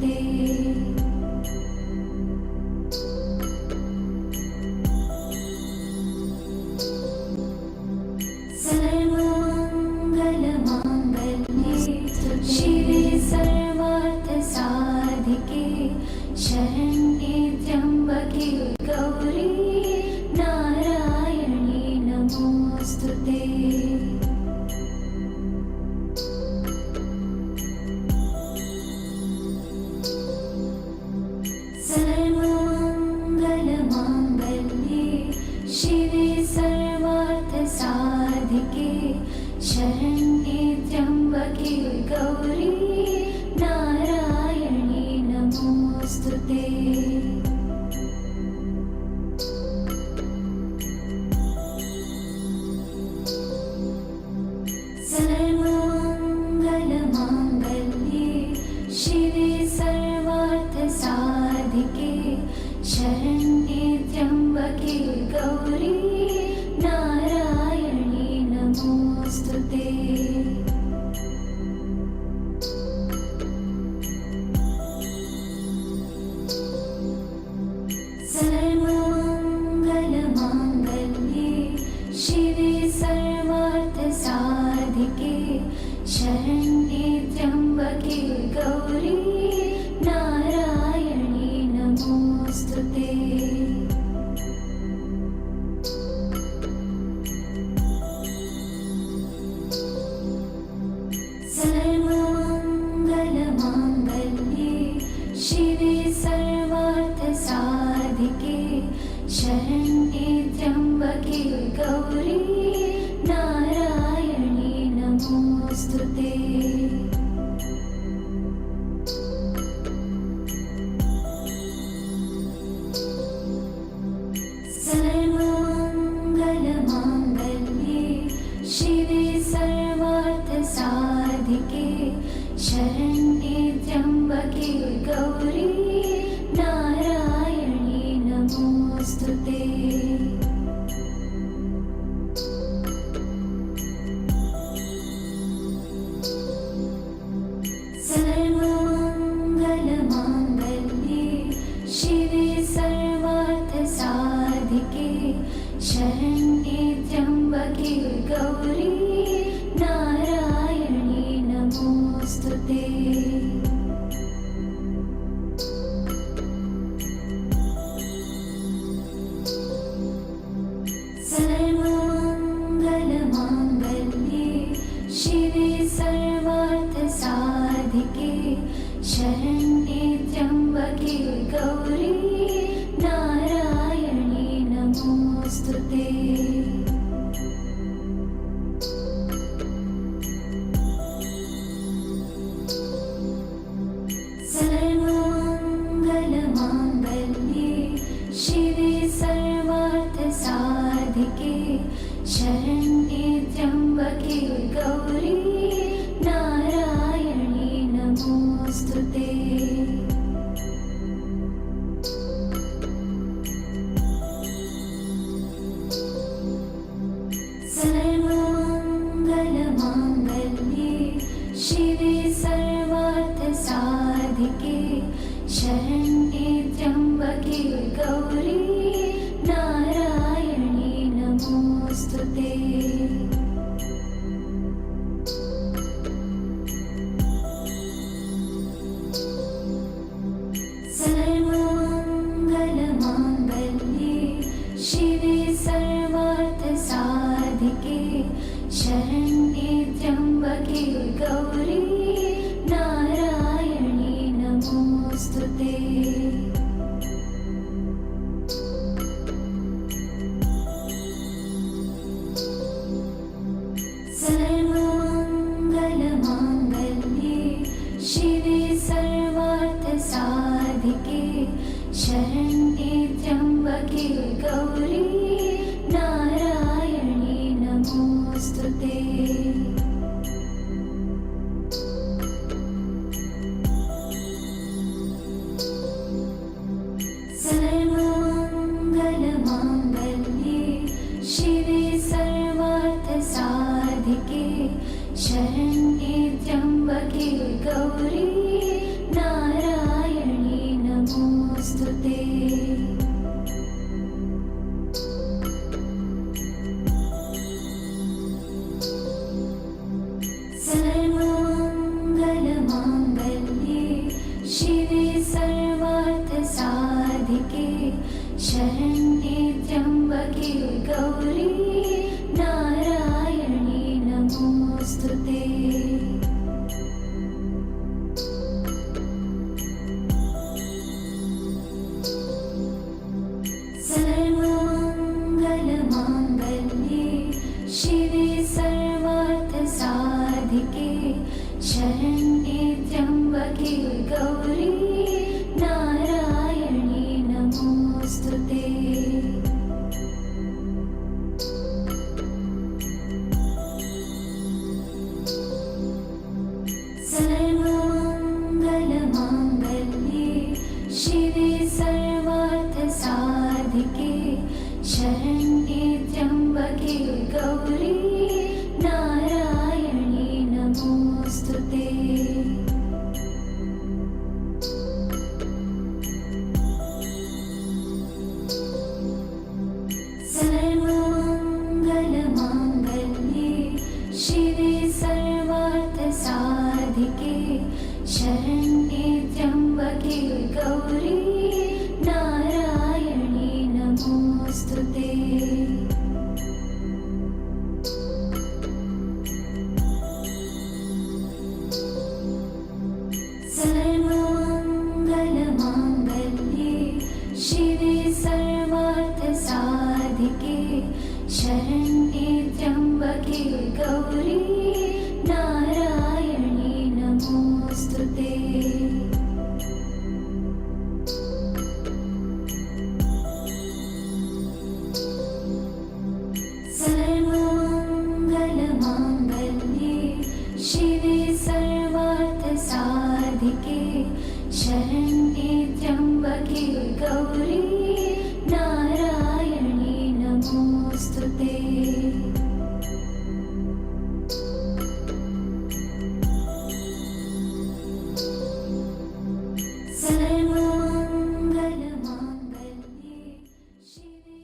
नमोस्तुते। सर्वमङ्गलमाङ्गल्ये शिवे सर्वार्थसाधिके शरण्ये त्र्यम्बके गौरी नारायणी नमोस्तुते। सर्वमङ्गलमाङ्गल्ये शिवे सर्वार्थसाधिके शरण्ये त्र्यम्बके गौरी नारायणी नमोस्तुते। सर्वमङ्गलमाङ्गल्ये शिवे सर्वार्थसाधिके शरण्ये त्र्यम्बके गौरी नारायणी नमोस्तुते। सर्वमङ्गलमाङ्गल्ये शिवे सर्वार्थसाधिके शरण्ये त्र्यम्बके गौरी नारायणी नमोस्तुते। सर्वमङ्गलमाङ्गल्ये शिवे सर्वार्थसाधिके शरण्ये त्र्यम्बके गौरी नारायणी नमोस्तुते। सर्वमङ्गलमाङ्गल्ये शिवे सर्वार्थसाधिके शरण्ये त्र्यम्बके गौरी नारायणी नमोस्तुते। सर्वमङ्गलमाङ्गल्ये शिवे सर्वार्थसाधिके शरण्ये त्र्यम्बके गौरी नारायणी नमोस्तुते। सर्वमङ्गलमाङ्गल्ये शिवे सर्वार्थसाधिके शरण्ये त्र्यम्बके गौरी नारायणी नमोस्तुते। सर्वमङ्गलमाङ्गल्ये शिवे सर्वार्थसाधिके शरण्ये त्र्यम्बके गौरी नारायणी नमोस्तुते। सर्वमङ्गलमाङ्गल्ये शिवे सर्वार्थसाधिके शरण्ये त्र्यम्बके गौरी नारायणी नमोस्तुते। सर्वमङ्गलमाङ्गल्ये शिवे सर्वार्थसाधिके शरण्ये त्र्यम्बके गौरी नारायणी नमोस्तुते। सर्वमङ्गलमाङ्गल्ये शिवे सर्वार्थसाधिके शरण्ये त्र्यम्बके गौरी नारायणी नमोस्तुते। सर्वमङ्गलमाङ्गल्ये शिवे सर्वार्थसाधिके शरण्ये त्र्यम्बके गौरी नारायणी शरण्ये त्र्यम्बके गौरी नारायणी नमोऽस्तुते सर्वमङ्गलमाङ्गल्ये शिवे सर्वार्थसाधिके शरण्ये त्र्यम्बके गौरी नारायणी नमोऽस्तुते सर्वमङ्गलमाङ्गल्ये शिवे सर्वार्थसाधिके शरण्ये त्र्यम्बके गौरी नारायणी नमोऽस्तुते सर्वमङ्गलमाङ्गल्ये शिवे सर्वार्थसाधिके शरण्ये त्र्यम्बके गौरी नारायणी नमोऽस्तुते सर्वमङ्गलमाङ्गल्ये शिवे सर्वार्थसाधिके शरण्ये त्र्यम्बके गौरी नारायणी नमोऽस्तुते सर्वमङ्गलमाङ्गल्ये शिवे सर्वार्थसाधिके शरण्ये त्र्यम्बके गौरी नारायणी नमोऽस्तुते सर्वमङ्गलमाङ्गल्ये शिवे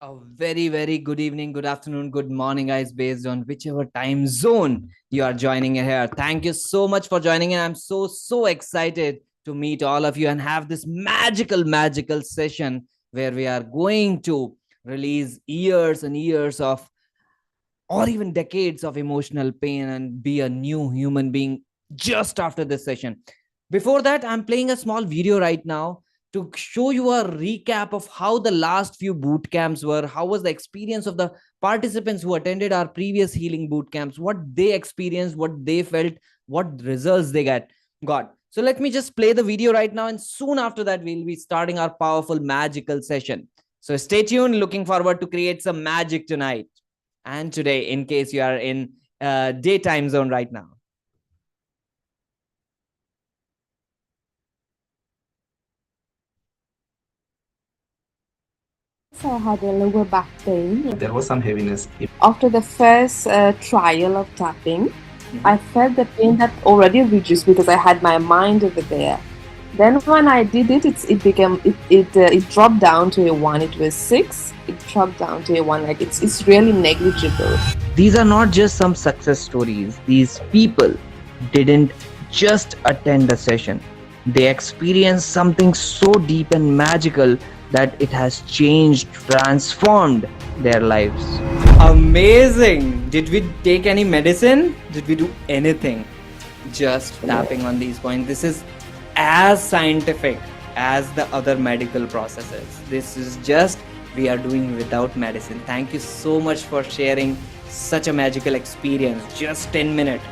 A very good evening, good afternoon, good morning, guys, based on whichever time zone you are joining in here. Thank you so much for joining in. I'm so excited to meet all of you and have this magical session where we are going to release years and years of, or even decades of emotional pain and be a new human being just after this session. Before that, I'm playing a small video right now to show you a recap of how the last few boot camps were, how was the experience of the participants who attended our previous healing boot camps, what they experienced, what they felt, what results they got. So let me just play the video right now, and soon after that, we'll be starting our powerful magical session. So stay tuned, looking forward to create some magic tonight and today, in case you are in daytime zone right now. I had a lower back pain. There was some heaviness. After the first trial of tapping, I felt the pain that already reduced because I had my mind over there. Then when I did it, it dropped down to a 1. It was 6. It dropped down to a 1. Like it's really negligible. These are not just some success stories. These people didn't just attend a session. They experienced something so deep and magical that it has changed, transformed their lives. Amazing! Did we take any medicine? Did we do anything? Just tapping on these points. This is as scientific as the other medical processes. This is just we are doing without medicine. Thank you so much for sharing such a magical experience. Just 10 minutes.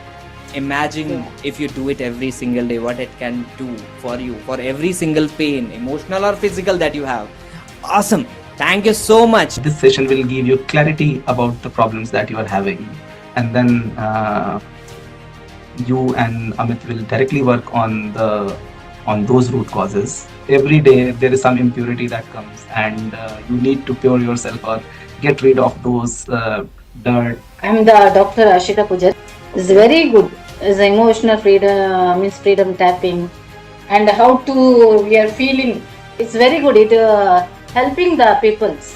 Imagine if you do it every single day, what it can do for you, for every single pain, emotional or physical, that you have. Awesome. Thank you so much. This session will give you clarity about the problems that you are having, and then you and Amit will directly work on those root causes. Every day there is some impurity that comes, and you need to pure yourself or get rid of those dirt. I'm the Dr. Ashika Pujar. It's very good. It's emotional freedom, means freedom tapping, and how to we are feeling. It's very good. It helping the peoples.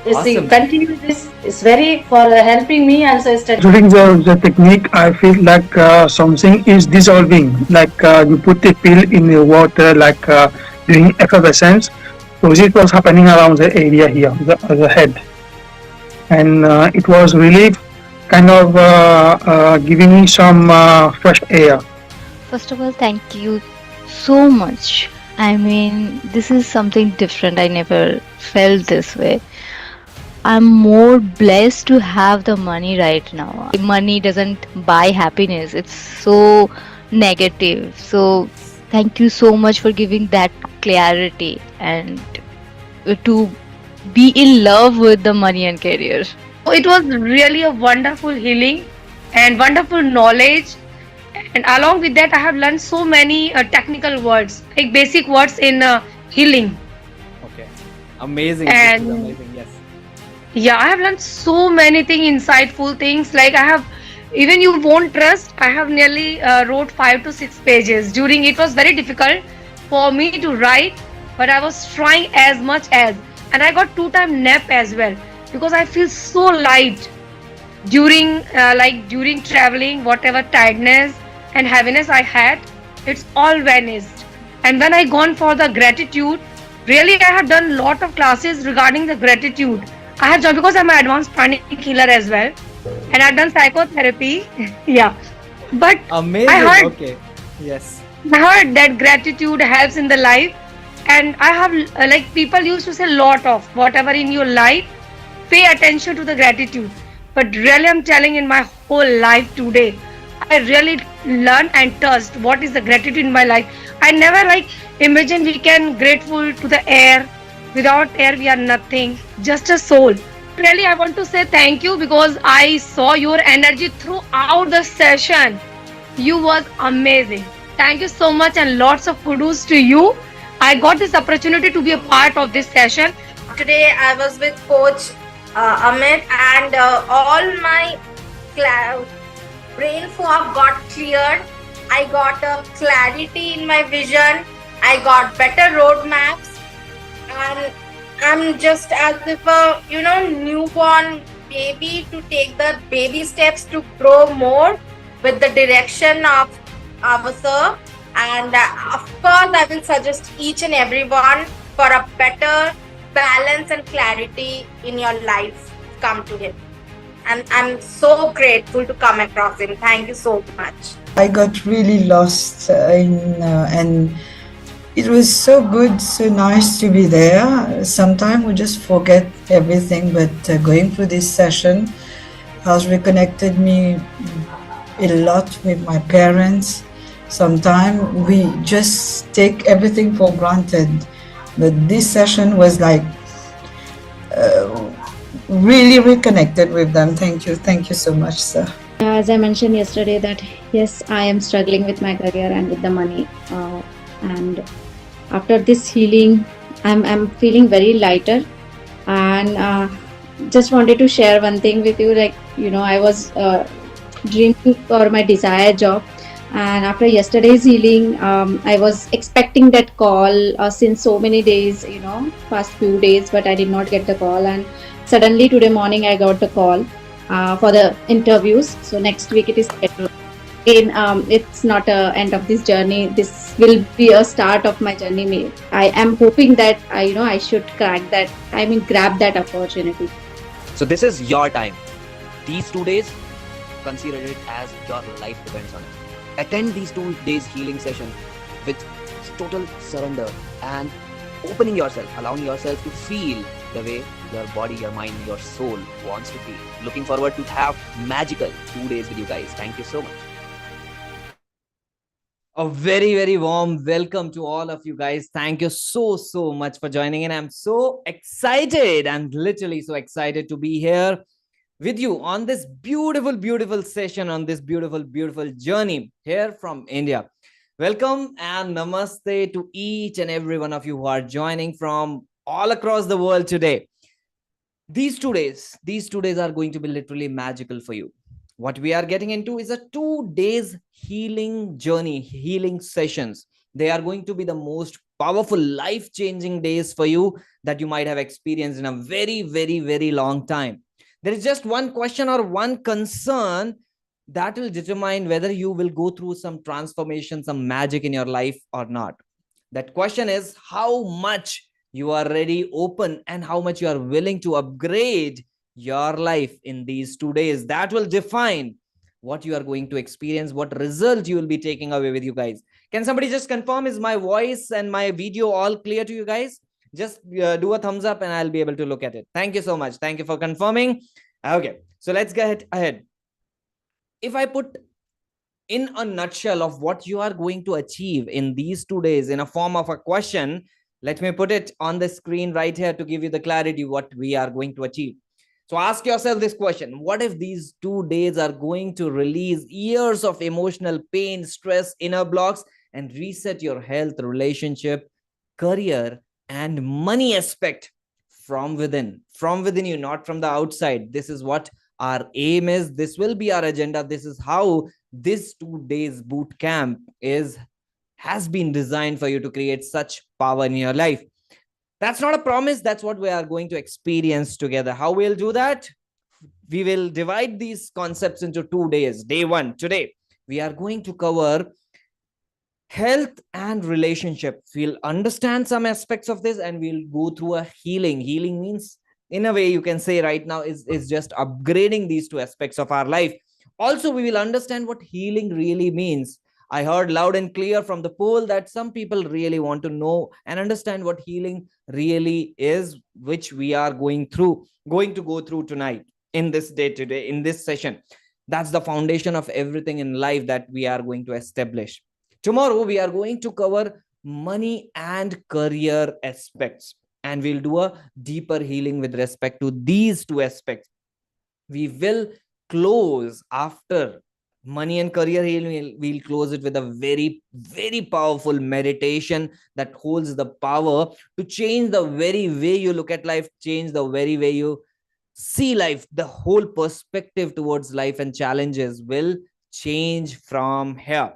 Awesome. Continue this. It's very for helping me also. During the technique, I feel like something is dissolving. Like you put a pill in the water, like doing effervescence. So it was happening around the area here, the head, and it was really kind of giving me some fresh air. First of all, thank you so much. I mean, this is something different. I never felt this way. I'm more blessed to have the money right now. Money doesn't buy happiness, it's so negative. So, thank you so much for giving that clarity and to be in love with the money and career. It was really a wonderful healing and wonderful knowledge. And along with that, I have learned so many technical words, like basic words in healing. Okay. Amazing. This is And amazing. Yes. yeah, I have learned so many insightful things. Like I have, even you won't trust, I have nearly wrote 5 to 6 pages. During it was very difficult for me to write, but I was trying as much as, and I got 2 time nap as well because I feel so light during during traveling. Whatever tiredness and heaviness I had, it's all vanished. And when I gone for the gratitude, really I have done lot of classes regarding the gratitude. I have joined because I'm an advanced panic healer as well, and I've done psychotherapy. Yeah, but Amazing. heard Okay. Yes. I heard that gratitude helps in the life, and I have like people used to say lot of whatever in your life, pay attention to the gratitude. But really, I'm telling in my whole life today, I really learned and touched what is the gratitude in my life. I never imagine we can grateful to the air. Without air, we are nothing, just a soul. Really, I want to say thank you because I saw your energy throughout the session. You was amazing. Thank you so much and lots of kudos to you. I got this opportunity to be a part of this session. Today I was with Coach Amit, and all my brain fog got cleared. I got a clarity in my vision. I got better roadmaps, and I'm just as if a newborn baby to take the baby steps to grow more with the direction of our sir. And of course, I will suggest each and everyone for a better balance and clarity in your life. Come to him. And I'm so grateful to come across him. Thank you so much. I got really lost and it was so good, so nice to be there. Sometimes we just forget everything, but going through this session has reconnected me a lot with my parents. Sometimes we just take everything for granted, but this session was like really reconnected with them. Thank you so much, sir. As I mentioned yesterday, that yes, I am struggling with my career and with the money, and after this healing, I'm feeling very lighter, and just wanted to share one thing with you. I was dreaming for my desired job, and after yesterday's healing, I was expecting that call since so many days, past few days, but I did not get the call, and suddenly today morning I got the call for the interviews. So next week it is scheduled. It's not a end of this journey. This will be a start of my journey. I am hoping that I should crack that. Grab that opportunity. So this is your time. These 2 days, consider it as your life depends on it. Attend these 2 days healing session with total surrender and opening yourself, allowing yourself to feel the way your body, your mind, your soul wants to feel. Looking forward to have magical 2 days with you guys. Thank you so much. A very, very warm welcome to all of you guys. Thank you so much for joining in. I'm so excited. I'm literally so excited to be here with you on this beautiful session, on this beautiful journey here from India. Welcome and namaste to each and every one of you who are joining from all across the world today. These 2 days are going to be literally magical for you. What we are getting into is a 2 days healing journey, healing sessions. They are going to be the most powerful, life-changing days for you that you might have experienced in a very long time. There is just one question or one concern that will determine whether you will go through some transformation, some magic in your life or not. That question is how much you are ready, open, and how much you are willing to upgrade your life in these 2 days. That will define what you are going to experience, what result you will be taking away with you guys. Can somebody just confirm, is my voice and my video all clear to you guys? Just do a thumbs up and I'll be able to look at it. Thank you so much. Thank you for confirming. Okay, so let's get ahead. If I put in a nutshell of what you are going to achieve in these 2 days in a form of a question, let me put it on the screen right here to give you the clarity what we are going to achieve. So ask yourself this question: what if these 2 days are going to release years of emotional pain, stress, inner blocks, and reset your health, relationship, career, and money aspect from within you, not from the outside? This is what our aim is. This will be our agenda. This is how this 2 days boot camp has been designed for you to create such power in your life. That's not a promise. That's what we are going to experience together. How we'll do that? We will divide these concepts into 2 days. Day one, today, we are going to cover health and relationship. We'll understand some aspects of this and we'll go through a healing. Healing means, in a way, you can say right now, is just upgrading these two aspects of our life. Also, we will understand what healing really means. I heard loud and clear from the poll that some people really want to know and understand what healing really is, which we are going to go through tonight in this day today, in this session. That's the foundation of everything in life that we are going to establish. Tomorrow, we are going to cover money and career aspects, and we'll do a deeper healing with respect to these two aspects. We will close after money and career healing. We'll close it with a very, very powerful meditation that holds the power to change the very way you look at life, change the very way you see life. The whole perspective towards life and challenges will change from here.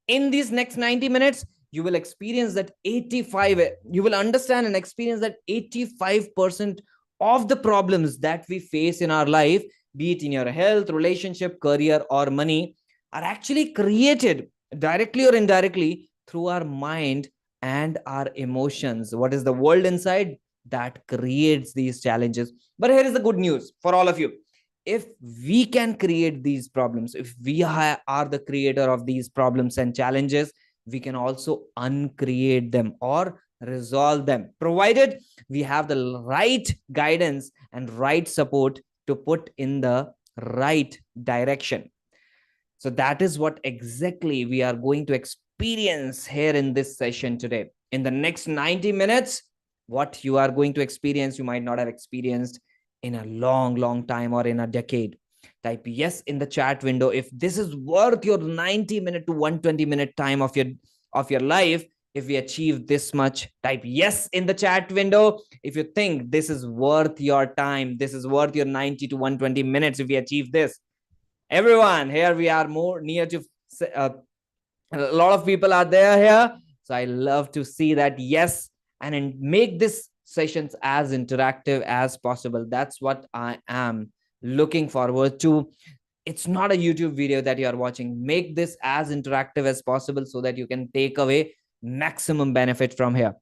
In these next 90 minutes, you will experience that you will understand and experience that 85% of the problems that we face in our life, be it in your health, relationship, career, or money, are actually created directly or indirectly through our mind and our emotions. What is the world inside that creates these challenges? But here is the good news for all of you. If we can create these problems, if we are the creator of these problems and challenges, we can also uncreate them or resolve them, provided we have the right guidance and right support to put in the right direction. So that is what exactly we are going to experience here in this session today. In the next 90 minutes, what you are going to experience, you might not have experienced in a long time or in a decade. Type yes in the chat window if this is worth your 90-minute to 120-minute time of your life. If we achieve this much, type yes in the chat window if you think this is worth your time, this is worth your 90 to 120 minutes if we achieve this. Everyone, here we are more near to a lot of people are there here, so I love to see that yes, and make this sessions as interactive as possible. That's what I am looking forward to. It's not a YouTube video that you are watching. Make this as interactive as possible so that you can take away maximum benefit from here.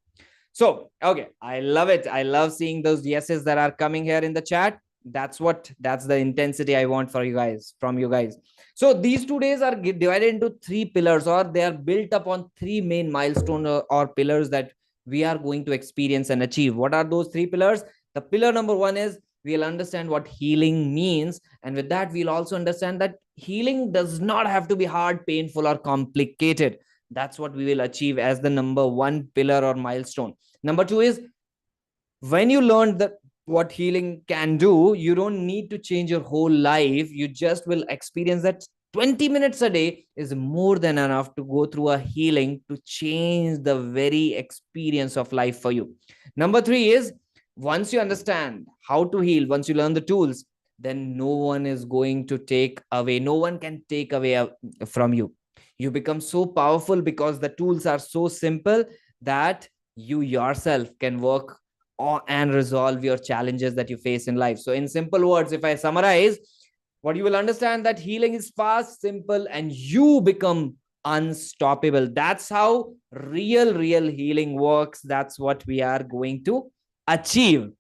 So, okay, I love it. I love seeing those yeses that are coming here in the chat. That's the intensity I want from you guys. So these 2 days are divided into 3 pillars, or they are built upon 3 main milestones or pillars that we are going to experience and achieve. What are those 3 pillars? The pillar number 1 is we'll understand what healing means. And with that, we'll also understand that healing does not have to be hard, painful, or complicated. That's what we will achieve as the number 1 pillar or milestone. Number 2 is when you learn that what healing can do, you don't need to change your whole life. You just will experience that 20 minutes a day is more than enough to go through a healing to change the very experience of life for you. Number 3 is once you understand how to heal, once you learn the tools, then no one can take away from you. You become so powerful because the tools are so simple that you yourself can work and resolve your challenges that you face in life. So in simple words, if I summarize, what you will understand that healing is fast, simple, and you become unstoppable. That's how real healing works. That's what we are going to achieve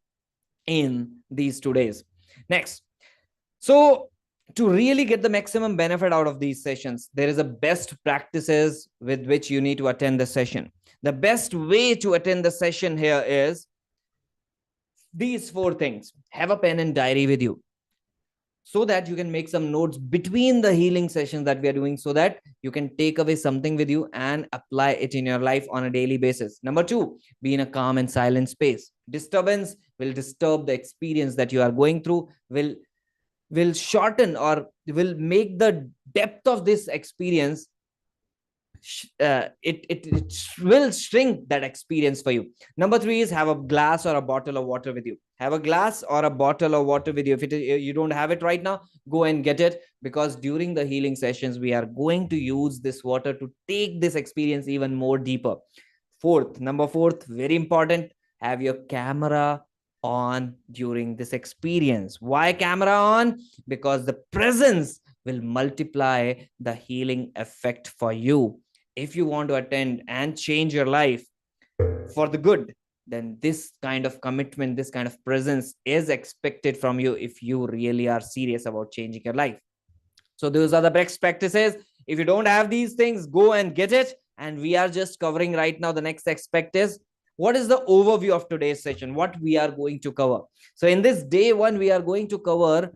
in these 2 days. Next, so to really get the maximum benefit out of these sessions, there is a best practices with which you need to attend the session. The best way to attend the session here is these 4 things. Have a pen and diary with you, so that you can make some notes between the healing sessions that we are doing, so that you can take away something with you and apply it in your life on a daily basis. Number 2, be in a calm and silent space. Disturbance will disturb the experience that you are going through, will shorten or will make the depth of this experience, it will shrink that experience for you. Number 3 is have a glass or a bottle of water with you. Have a glass or a bottle of water with you. If you don't have it right now, go and get it, because during the healing sessions we are going to use this water to take this experience even more deeper. Number 4, very important, have your camera on during this experience. Why camera on? Because the presence will multiply the healing effect for you. If you want to attend and change your life for the good, then this kind of commitment, this kind of presence is expected from you if you really are serious about changing your life. So those are the best practices. If you don't have these things, go and get it. And we are just covering right now. The next aspect is, what is the overview of today's session? What we are going to cover. So in this day 1, we are going to cover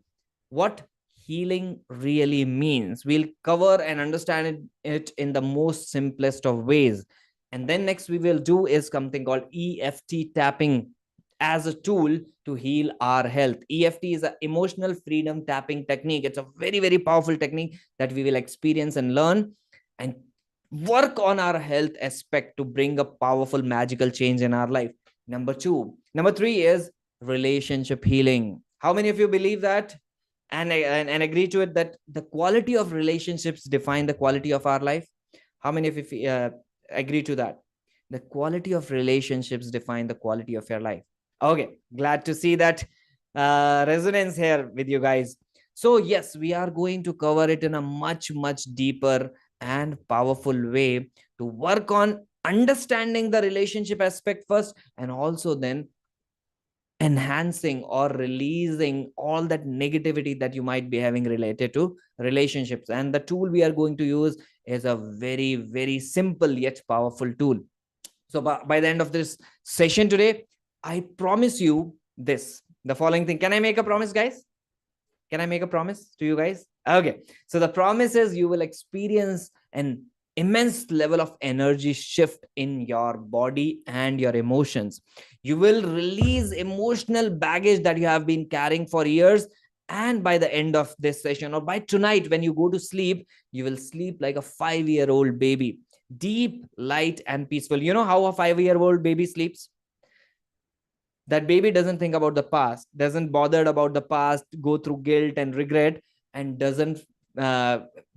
what healing really means. We'll cover and understand it in the most simplest of ways. And then next we will do is something called EFT tapping as a tool to heal our health. EFT is an emotional freedom tapping technique. It's a very powerful technique that we will experience and learn and work on our health aspect to bring a powerful magical change in our life. Number 3 is relationship healing. How many of you believe that and agree to it, that the quality of relationships define the quality of our life? How many of you agree to that? The quality of relationships define the quality of your life. Okay, glad to see that resonance here with you guys. So yes, we are going to cover it in a much deeper and powerful way to work on understanding the relationship aspect first, and also then enhancing or releasing all that negativity that you might be having related to relationships. And the tool we are going to use is a very simple yet powerful tool. So by the end of this session today, I promise you the following thing. Can I make a promise, guys? Can I make a promise to you guys? Okay. So the promise is you will experience an immense level of energy shift in your body and your emotions. You will release emotional baggage that you have been carrying for years. And by the end of this session, or by tonight, when you go to sleep, you will sleep like a 5-year-old baby. Deep, light, and peaceful. You know how a 5-year-old baby sleeps? That baby doesn't think about the past, doesn't bothered about the past, go through guilt and regret, and doesn't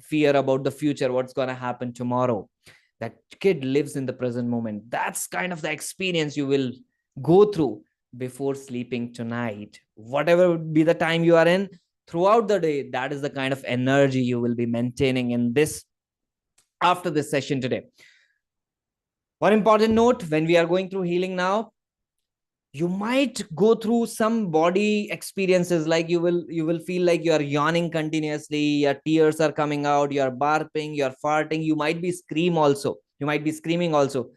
fear about the future, what's going to happen tomorrow. That kid lives in the present moment. That's kind of the experience you will go through before sleeping tonight. Whatever would be the time you are in throughout the day, that is the kind of energy you will be maintaining in this after this session today. One important note, when we are going through healing now, you might go through some body experiences, like you will feel like you are yawning continuously, your tears are coming out, you are barfing, you are farting, you might be screaming also.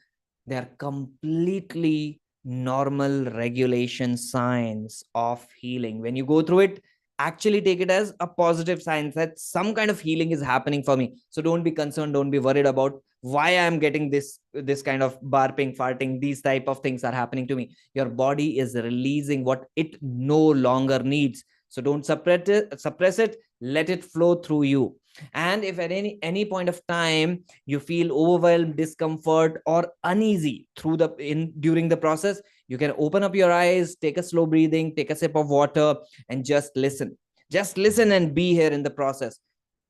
They are completely normal regulation signs of healing. When you go through it, actually take it as a positive sign that some kind of healing is happening for me. So don't be concerned, don't be worried about why I'm getting this kind of barfing, farting, these type of things are happening to me. Your body is releasing what it no longer needs. So don't suppress it, let it flow through you. And if at any point of time you feel overwhelmed, discomfort, or uneasy during the process, you can open up your eyes, take a slow breathing, take a sip of water, and just listen and be here in the process.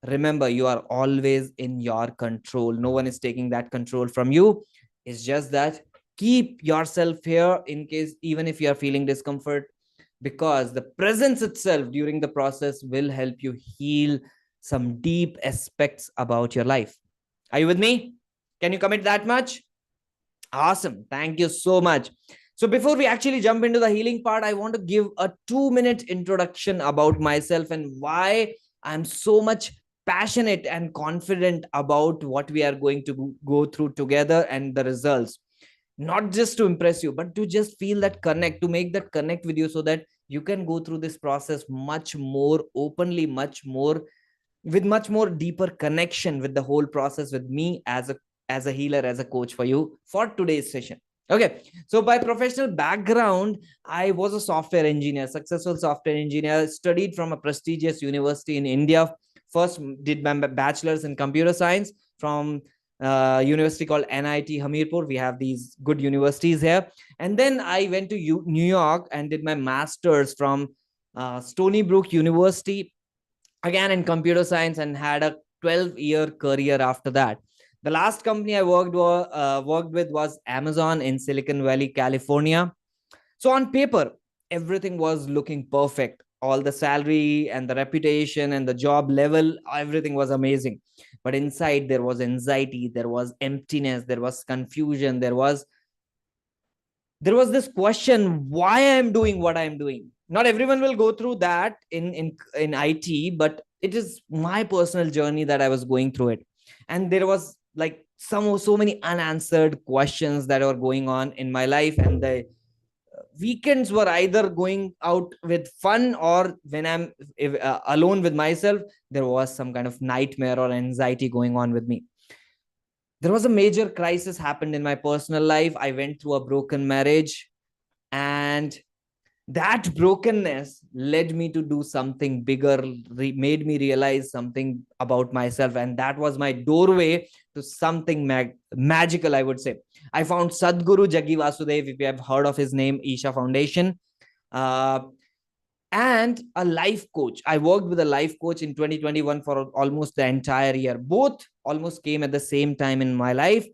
Remember, you are always in your control. No one is taking that control from you. It's just that keep yourself here in case, even if you are feeling discomfort, because the presence itself during the process will help you heal some deep aspects about your life. Are you with me? Can you commit that much? Awesome. Thank you so much. So before we actually jump into the healing part, I want to give a 2-minute introduction about myself and why I'm so much passionate and confident about what we are going to go through together and the results. Not just to impress you, but to just feel that connect, to make that connect with you so that you can go through this process much more openly, much more with much more deeper connection with the whole process with me as a healer, as a coach for you for today's session. Okay, so by professional background, I was a software engineer, successful software engineer, studied from a prestigious university in India. First did my bachelor's in computer science from university called NIT Hamirpur. We have these good universities here. And then I went to New York and did my master's from Stony Brook University, again in computer science, and had a 12-year career after that. The last company I worked with was Amazon in Silicon Valley, California. So on paper, everything was looking perfect. All the salary and the reputation and the job level, everything was amazing. But inside, there was anxiety, there was emptiness, there was confusion, there was this question, why I'm doing what I'm doing. Not everyone will go through that in IT, but it is my personal journey that I was going through it. And there was like so many unanswered questions that were going on in my life, and the weekends were either going out with fun, or when I'm alone with myself, there was some kind of nightmare or anxiety going on with me. There was a major crisis happened in my personal life. I went through a broken marriage, and that brokenness led me to do something bigger, made me realize something about myself, and that was my doorway to something magical, I would say. I found Sadhguru Jaggi Vasudev, if you have heard of his name, Isha Foundation, uh, and a life coach. I worked with a life coach in 2021 for almost the entire year. Both almost came at the same time in my life.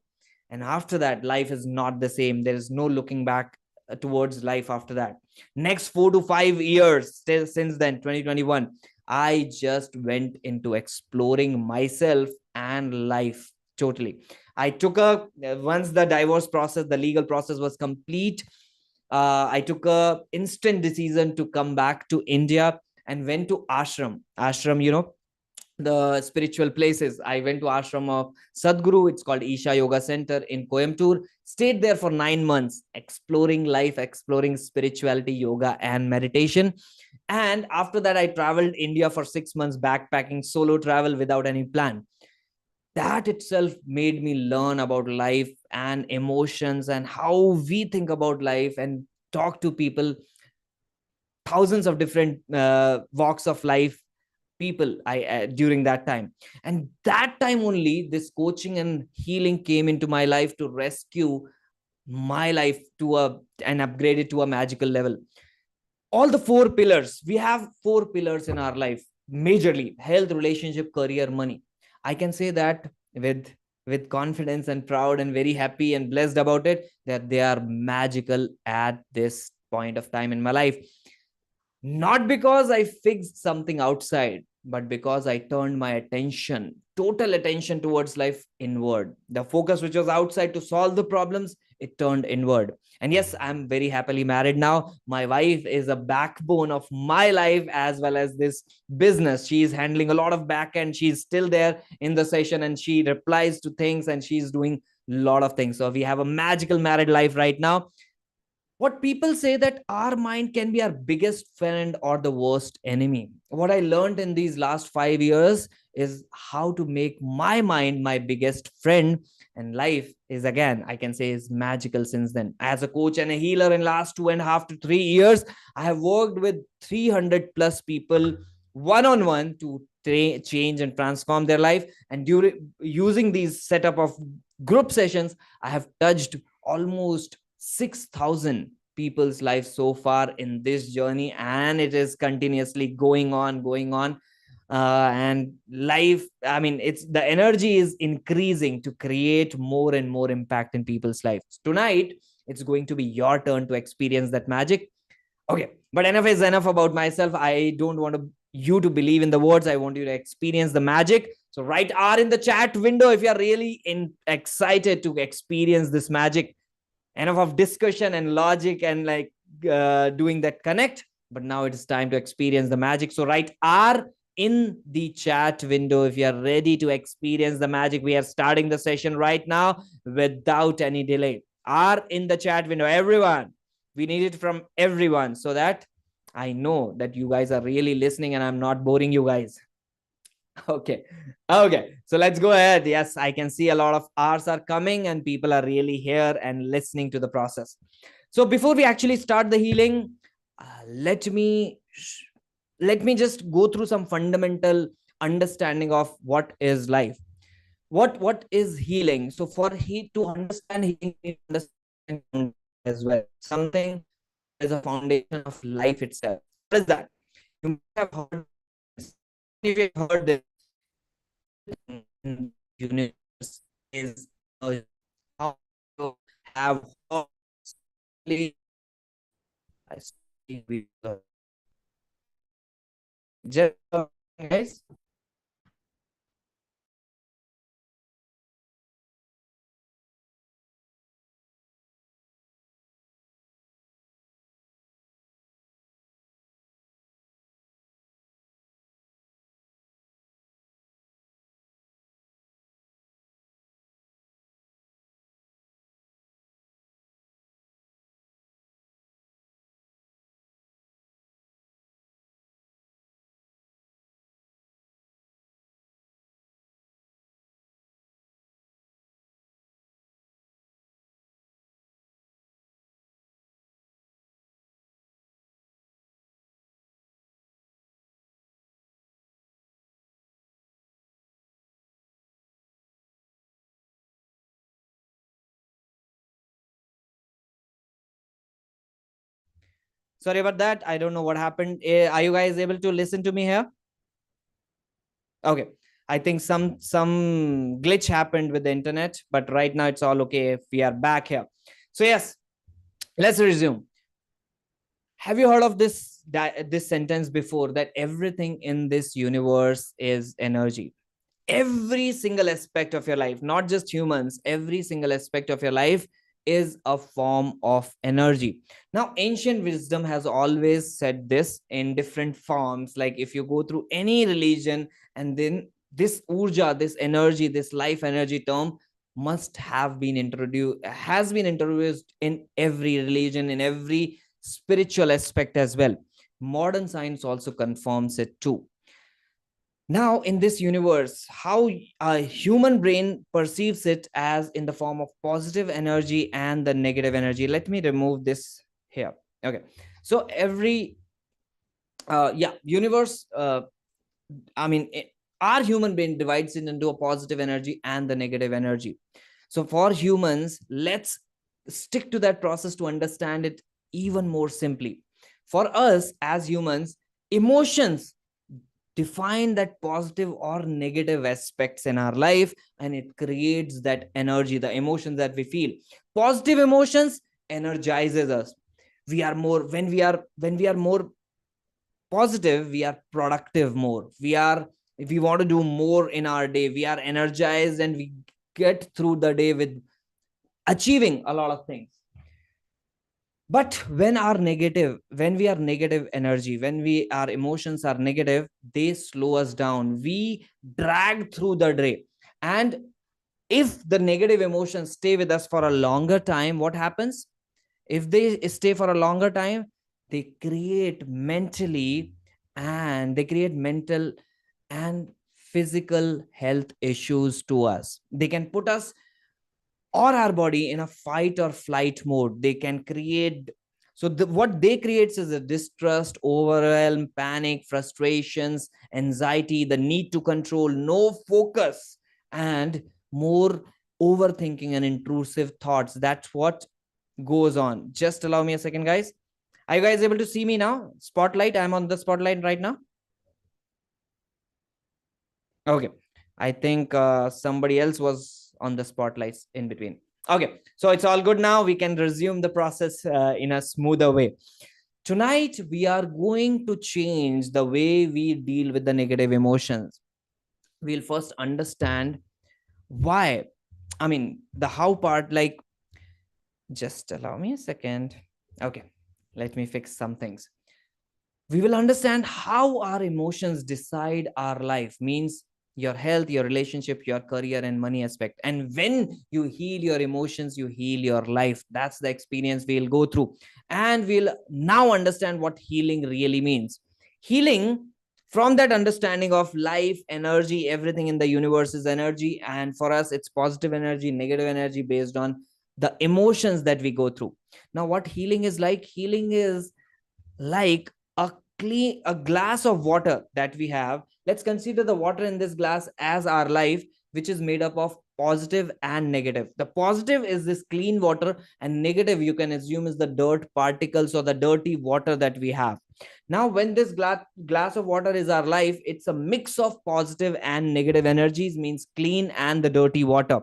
And after that, life is not the same. There is no looking back towards life after that. Next 4 to 5 years, still since then, 2021, I just went into exploring myself and life totally. I took once the divorce process, the legal process was complete, I took a instant decision to come back to India and went to ashram, the spiritual places. I went to ashram of Sadhguru. It's called Isha Yoga Center in Coimbatore. Stayed there for 9 months, exploring life, exploring spirituality, yoga, and meditation. And after that, I traveled India for 6 months, backpacking, solo travel without any plan. That itself made me learn about life and emotions and how we think about life and talk to people, thousands of different walks of life people I during that time. And that time only this coaching and healing came into my life to rescue my life to a and upgrade it to a magical level. All the 4 pillars, we have 4 pillars in our life majorly: health, relationship, career, money. I can say that with confidence and proud and very happy and blessed about it, that they are magical at this point of time in my life. Not because I fixed something outside, but because I turned my attention, total attention towards life inward. The focus which was outside to solve the problems, it turned inward. And yes, I'm very happily married now. My wife is a backbone of my life as well as this business. She is handling a lot of back end. She's still there in the session and she replies to things and she's doing a lot of things. So we have a magical married life right now. What people say that our mind can be our biggest friend or the worst enemy. What I learned in these last 5 years is how to make my mind my biggest friend, and life is, again, I can say, is magical since then. As a coach and a healer in last 2.5 to 3 years, I have worked with 300 plus people one-on-one to change and transform their life. And during using these setup of group sessions, I have touched almost 6,000 people's lives so far in this journey, and it is continuously going on. And life, I mean, it's the energy is increasing to create more and more impact in people's lives. Tonight, it's going to be your turn to experience that magic. Okay, but enough is enough about myself. I don't want you to believe in the words. I want you to experience the magic. So write R in the chat window if you are really excited to experience this magic. Enough of discussion and logic and like doing that connect, but now it is time to experience the magic. So write R in the chat window if you are ready to experience the magic. We are starting the session right now without any delay. R in the chat window, everyone. We need it from everyone so that I know that you guys are really listening and I'm not boring you guys. Okay. So let's go ahead. Yes, I can see a lot of R's are coming and people are really here and listening to the process. So before we actually start the healing, let me just go through some fundamental understanding of what is life. What is healing? So for to understand healing, we understand as well. Something as a foundation of life itself. What is that? You might have heard, if you have heard this, universe is how you have I see we just guys. Sorry about that. I don't know what happened. Are you guys able to listen to me here? Okay. I think some glitch happened with the internet, but right now it's all okay if we are back here. So yes, let's resume. Have you heard of this sentence before, that everything in this universe is energy? Every single aspect of your life, not just humans, every single aspect of your life is a form of energy. Now, ancient wisdom has always said this in different forms. Like if you go through any religion, and then this urja, this energy, this life energy term must have been introduced, has been introduced in every religion, in every spiritual aspect as well. Modern science also confirms it too. Now, in this universe, how a human brain perceives it as in the form of positive energy and the negative energy. Let me remove this here. Okay. So every universe, I mean, our human brain divides it into a positive energy and the negative energy. So for humans, let's stick to that process to understand it even more simply. For us as humans, emotions define that positive or negative aspects in our life, and it creates that energy, the emotions that we feel. Positive emotions energizes us. We are more, when we are more positive, we are productive more. If we want to do more in our day, we are energized and we get through the day with achieving a lot of things. But when we are negative energy, when our emotions are negative, they slow us down. We drag through the day. And if the negative emotions stay with us for a longer time, what happens? If they stay for a longer time, they create mentally, and they create mental and physical health issues to us. They can put us or our body in a fight or flight mode. They can create, so what they creates is a distrust, overwhelm, panic, frustrations, anxiety, the need to control, no focus, and more overthinking and intrusive thoughts. That's what goes on. Just allow me a second, guys. Are you guys able to see me now? Spotlight, I'm on the spotlight right now. Okay. I think somebody else was on the spotlights in between. Okay, so it's all good now. We can resume the process in a smoother way. Tonight, we are going to change the way we deal with the negative emotions. we'll first understand why. I mean, the how part, like, just allow me a second. Okay, let me fix some things. We will understand how our emotions decide our life, means your health, your relationship, your career, and money aspect. And when you heal your emotions, you heal your life. That's the experience we'll go through. And we'll now understand what healing really means. Healing, from that understanding of life, energy, everything in the universe is energy. And for us, it's positive energy, negative energy based on the emotions that we go through. Now, what healing is like? Healing is like a glass of water that we have. Let's consider the water in this glass as our life, which is made up of positive and negative. The positive is this clean water, and negative, you can assume, is the dirt particles or the dirty water that we have. Now, when this glass of water is our life, it's a mix of positive and negative energies, means clean and the dirty water.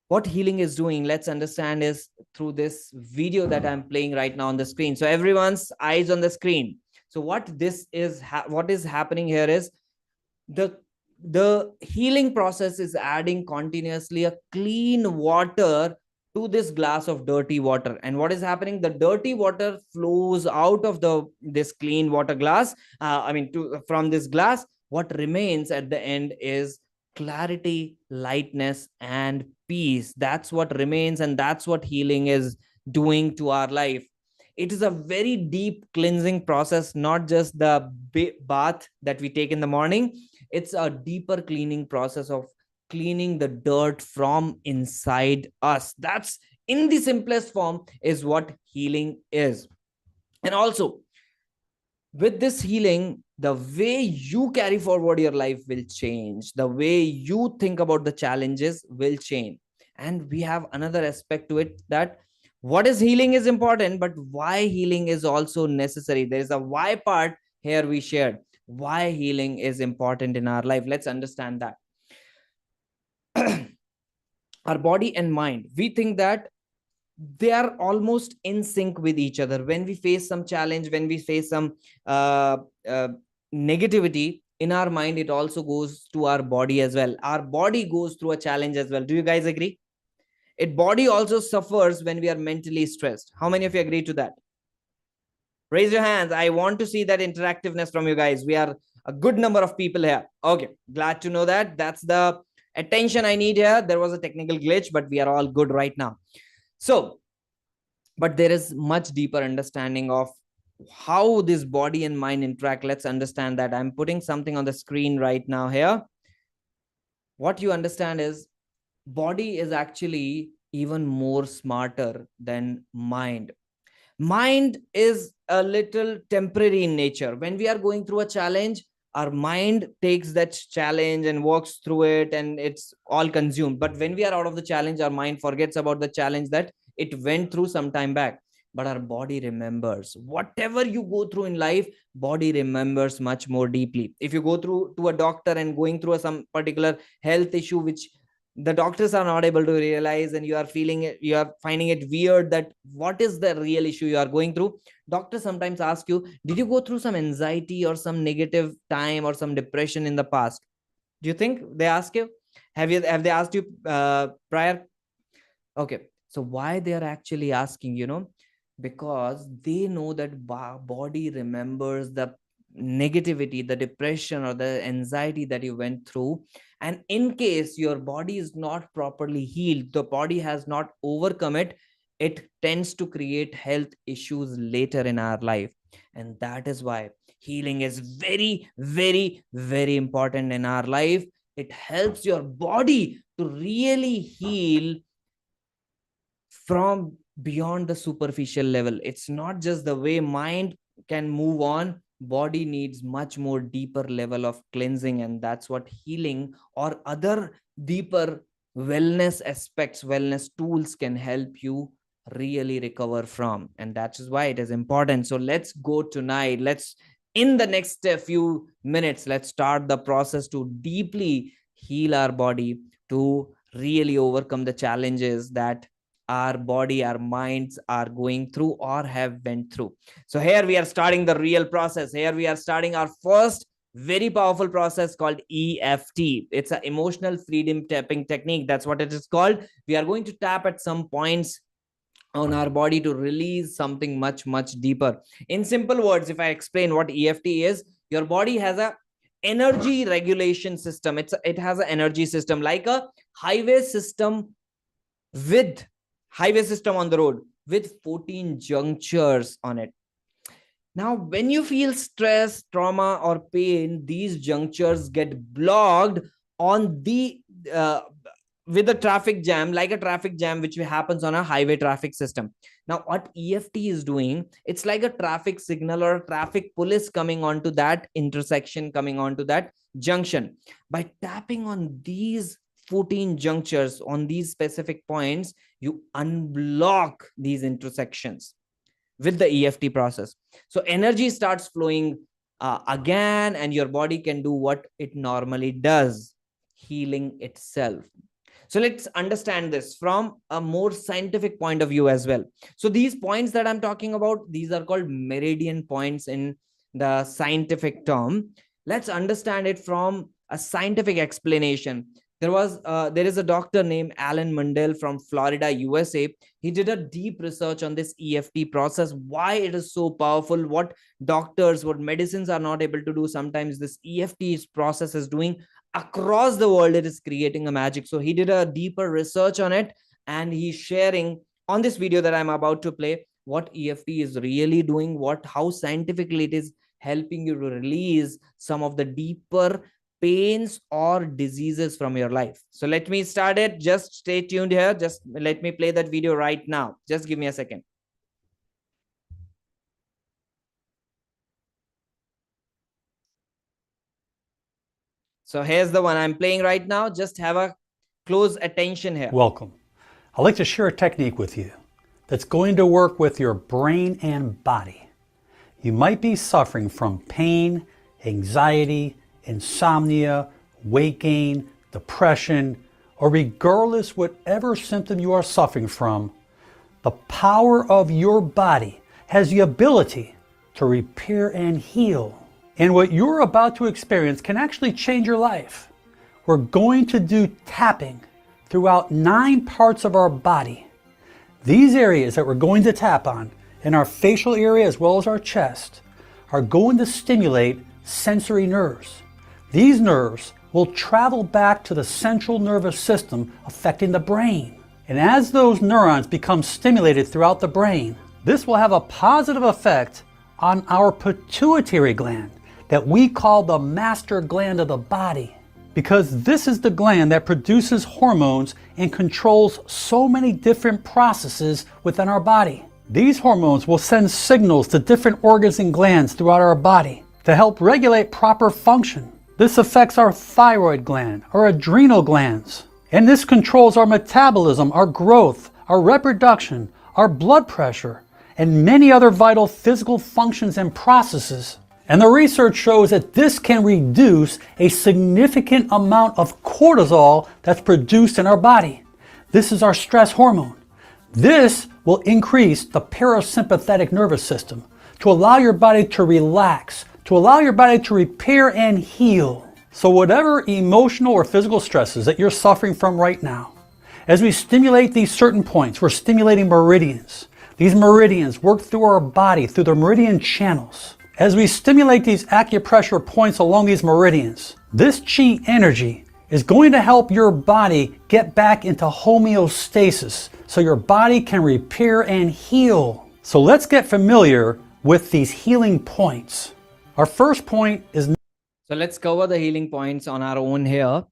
What healing is doing, let's understand, is through this video that I'm playing right now on the screen. So everyone's eyes on the screen. So what is happening here is the the healing process is adding continuously a clean water to this glass of dirty water. And what is happening? The dirty water flows out of this clean water glass, from this glass. What remains at the end is clarity, lightness, and peace. That's what remains, and that's what healing is doing to our life. It is a very deep cleansing process, not just the bath that we take in the morning. It's a deeper cleaning process of cleaning the dirt from inside us. That's, in the simplest form, is what healing is. And also, with this healing, the way you carry forward your life will change. The way you think about the challenges will change. And we have another aspect to it, that what is healing is important, but why healing is also necessary. There is a why part here we shared. Why healing is important in our life. Let's understand that. Our body and mind, we think that they are almost in sync with each other. When we face some challenge, when we face some uh, uh, negativity in our mind, it also goes to our body as well. Our body goes through a challenge as well. Do you guys agree? It body also suffers when we are mentally stressed. How many of you agree to that? Raise your hands. I want to see that interactiveness from you guys. We are a good number of people here. Okay, glad to know that. That's the attention I need here. There was a technical glitch, but we are all good right now. So, but there is much deeper understanding of how this body and mind interact. Let's understand that. I'm putting something on the screen right now here. What you understand is body is actually even more smarter than mind. Mind is a little temporary in nature. When we are going through a challenge, our mind takes that challenge and works through it, and it's all consumed. But when we are out of the challenge, our mind forgets about the challenge that it went through some time back. But our body remembers. Whatever you go through in life, body remembers much more deeply. If you go through to a doctor and going through some particular health issue which the doctors are not able to realize, and you are feeling it, you are finding it weird, that what is the real issue you are going through, doctors sometimes ask you, did you go through some anxiety or some negative time or some depression in the past? Do you think they ask you? Have they asked you prior? Okay, so why they are actually asking, because they know that body remembers the negativity, the depression, or the anxiety that you went through. And in case your body is not properly healed, the body has not overcome it, it tends to create health issues later in our life. And that is why healing is very, very, very important in our life. It helps your body to really heal from beyond the superficial level. It's not just the way mind can move on, body needs much more deeper level of cleansing. And that's what healing or other deeper wellness aspects, wellness tools can help you really recover from. And that is why it is important. So let's go tonight, let's, in the next few minutes, let's start the process to deeply heal our body, to really overcome the challenges that our body, our minds are going through or have went through. So here we are starting the real process. Here we are starting our first very powerful process called EFT. It's an emotional freedom tapping technique. That's what it is called. We are going to tap at some points on our body to release something much, much deeper. In simple words, if I explain what EFT is, your body has a energy regulation system. It has an energy system like a highway system with highway system on the road with 14 junctures on it. Now, when you feel stress, trauma, or pain, these junctures get blocked on the with a traffic jam, like a traffic jam which happens on a highway traffic system. Now, what EFT is doing, it's like a traffic signal or a traffic police coming onto that intersection, coming onto that junction. By tapping on these 14 junctures on these specific points, you unblock these intersections with the EFT process. So energy starts flowing again, and your body can do what it normally does, healing itself. So let's understand this from a more scientific point of view as well. So these points that I'm talking about, these are called meridian points in the scientific term. Let's understand it from a scientific explanation. There is a doctor named Alan Mundell from Florida, USA. He did a deep research on this EFT process, why it is so powerful, what doctors, what medicines are not able to do. Sometimes this EFT process is doing across the world. It is creating a magic. So he did a deeper research on it, and he's sharing on this video that I'm about to play what EFT is really doing, how scientifically it is helping you to release some of the deeper pains or diseases from your life. So let me start it. Just stay tuned here. Just let me play that video right now. Just give me a second. So here's the one I'm playing right now. Just have a close attention here. Welcome. I'd like to share a technique with you that's going to work with your brain and body. You might be suffering from pain, anxiety, insomnia, weight gain, depression, or regardless whatever symptom you are suffering from, the power of your body has the ability to repair and heal. And what you're about to experience can actually change your life. We're going to do tapping throughout 9 parts of our body. These areas that we're going to tap on in our facial area as well as our chest are going to stimulate sensory nerves. These nerves will travel back to the central nervous system affecting the brain. And as those neurons become stimulated throughout the brain, this will have a positive effect on our pituitary gland that we call the master gland of the body. Because this is the gland that produces hormones and controls so many different processes within our body. These hormones will send signals to different organs and glands throughout our body to help regulate proper function. This affects our thyroid gland, our adrenal glands, and this controls our metabolism, our growth, our reproduction, our blood pressure, and many other vital physical functions and processes. And the research shows that this can reduce a significant amount of cortisol that's produced in our body. This is our stress hormone. This will increase the parasympathetic nervous system to allow your body to relax, to allow your body to repair and heal. So whatever emotional or physical stresses that you're suffering from right now, as we stimulate these certain points, we're stimulating meridians. These meridians work through our body, through the meridian channels. As we stimulate these acupressure points along these meridians, this chi energy is going to help your body get back into homeostasis so your body can repair and heal. So let's get familiar with these healing points. Our first point is... So let's cover the healing points on our own here.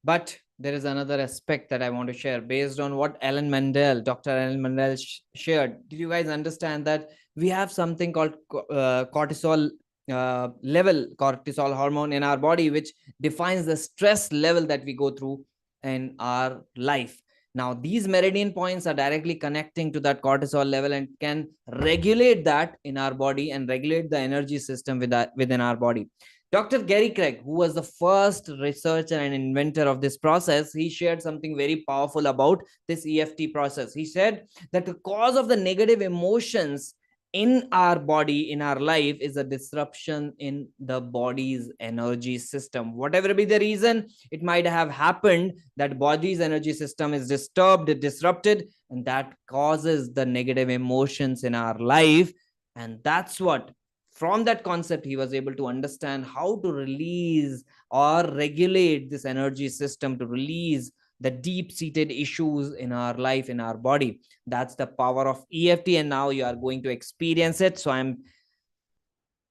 But there is another aspect that I want to share based on what Dr. Alan Mundell shared. Did you guys understand that we have something called cortisol hormone in our body, which defines the stress level that we go through in our life? Now, these meridian points are directly connecting to that cortisol level and can regulate that in our body and regulate the energy system within our body. Dr. Gary Craig, who was the first researcher and inventor of this process, he shared something very powerful about this EFT process. He said that the cause of the negative emotions in our body, in our life, is a disruption in the body's energy system. Whatever be the reason, it might have happened that body's energy system is disturbed, disrupted, and that causes the negative emotions in our life. And that's what, from that concept, he was able to understand how to release or regulate this energy system, to release the deep-seated issues in our life, in our body. That's the power of EFT, and now you are going to experience it. So I'm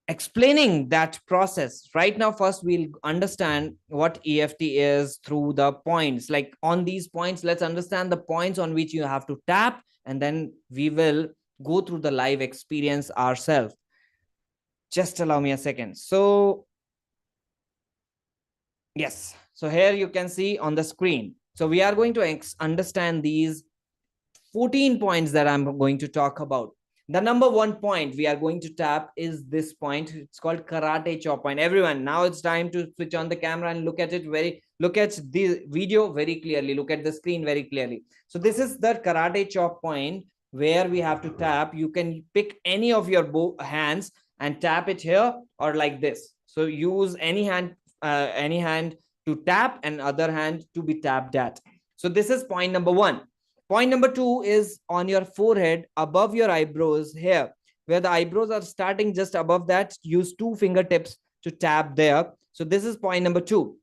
explaining that process right now. First, we'll understand what EFT is through the points. Like on these points, let's understand the points on which you have to tap, and then we will go through the live experience ourselves. Just allow me a second. So yes, so here you can see on the screen. So we are going to understand these 14 points that I'm going to talk about. The number one point we are going to tap is this point. It's called karate chop point. Everyone, now it's time to switch on the camera and look at the video very clearly. Look at the screen very clearly. So this is the karate chop point where we have to tap. You can pick any of your hands and tap it here or like this. So use any hand to tap and other hand to be tapped at. So this is point number one. Point number two is on your forehead, above your eyebrows here, where the eyebrows are starting just above that. Use two fingertips to tap there. So this is point number two.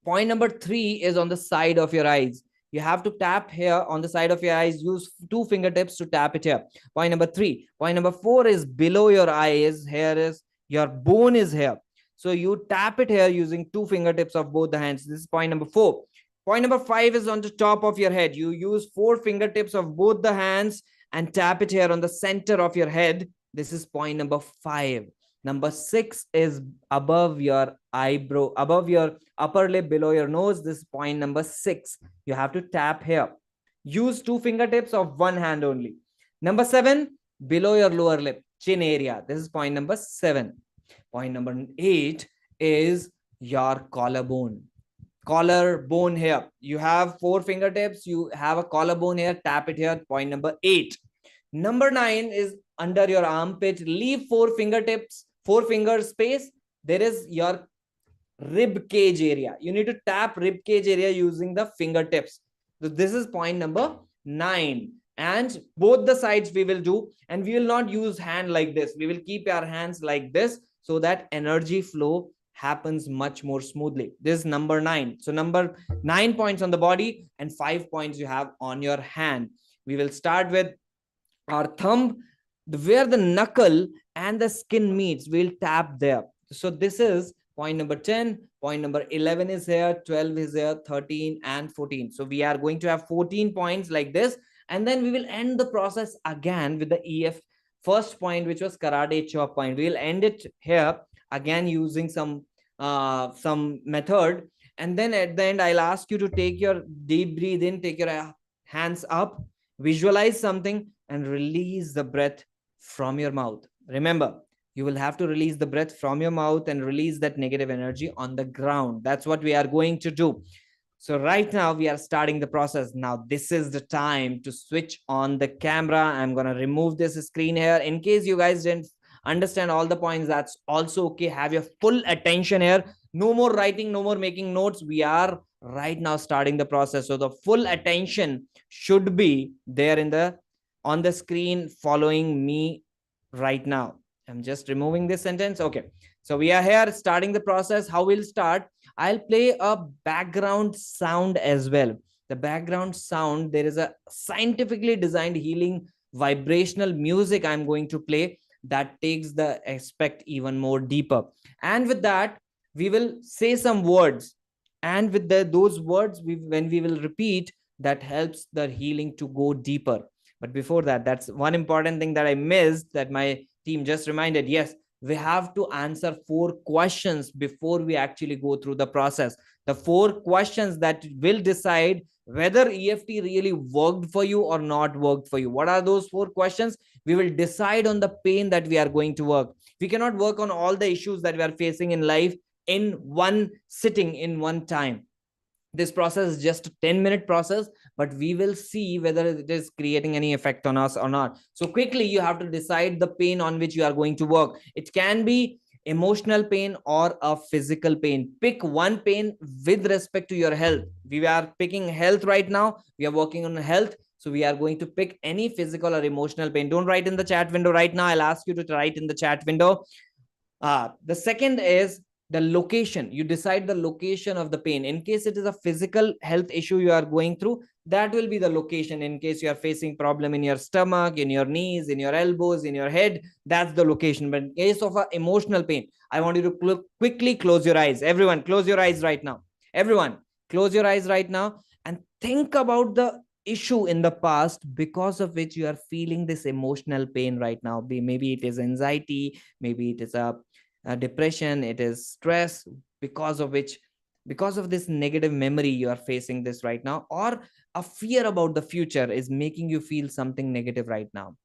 Point number three is on the side of your eyes. You have to tap here on the side of your eyes. Use two fingertips to tap it here. Point number three. Point number four is below your eyes. Here is your bone is here. So you tap it here using two fingertips of both the hands. This is point number four. Point number five is on the top of your head. You use four fingertips of both the hands and tap it here on the center of your head. This is point number five. Number six is above your eyebrow, above your upper lip, below your nose. This is point number six. You have to tap here. Use two fingertips of one hand only. Number seven, below your lower lip, chin area. This is point number seven. Point number eight is your collarbone. Collarbone here. You have four fingertips. You have a collarbone here. Tap it here. Point number eight. Number nine is under your armpit. Leave four fingertips, four finger space. There is your rib cage area. You need to tap rib cage area using the fingertips. So this is point number nine. And both the sides we will do, and we will not use hand like this. We will keep our hands like this so that energy flow happens much more smoothly. This is number nine. So number 9 points on the body and 5 points you have on your hand. We will start with our thumb, where the knuckle and the skin meets. We'll tap there. So this is point number 10. Point number 11 is here, 12 is here, 13 and 14. So we are going to have 14 points like this. And then we will end the process again with the EF first point, which was karate chop point. We will end it here again using some method. And then at the end, I'll ask you to take your deep breathe in, take your hands up, visualize something and release the breath from your mouth. Remember, you will have to release the breath from your mouth and release that negative energy on the ground. That's what we are going to do. So right now we are starting the process. Now this is the time to switch on the camera. I'm going to remove this screen here. In case you guys didn't understand all the points, that's also okay. Have your full attention here. No more writing, no more making notes. We are right now starting the process. So the full attention should be there on the screen following me right now. I'm just removing this sentence. Okay. So we are here starting the process. How we'll start? I'll play a background sound as well. The background sound, there is a scientifically designed healing vibrational music I'm going to play that takes the aspect even more deeper. And with that, we will say some words. And with those words, when we will repeat, that helps the healing to go deeper. But before that, that's one important thing that I missed that my team just reminded. Yes, we have to answer 4 questions before we actually go through the process. The 4 questions that will decide whether EFT really worked for you or not worked for you. What are those 4 questions? We will decide on the pain that we are going to work. We cannot work on all the issues that we are facing in life in one sitting, in one time. This process is just a 10-minute process, but we will see whether it is creating any effect on us or not. So quickly, you have to decide the pain on which you are going to work. It can be emotional pain or a physical pain. Pick one pain with respect to your health. We are picking health right now. We are working on health. So we are going to pick any physical or emotional pain. Don't write in the chat window right now. I'll ask you to write in the chat window. The second is the location. You decide the location of the pain. In case it is a physical health issue you are going through, that will be the location. In case you are facing problem in your stomach, in your knees, in your elbows, in your head, that's the location. But in case of a emotional pain, I want you to quickly close your eyes. Everyone, close your eyes right now. Everyone, close your eyes right now and think about the issue in the past because of which you are feeling this emotional pain right now. Maybe it is anxiety, maybe it is a depression, it is stress, because of which, because of this negative memory you are facing this right now, or a fear about the future is making you feel something negative right now.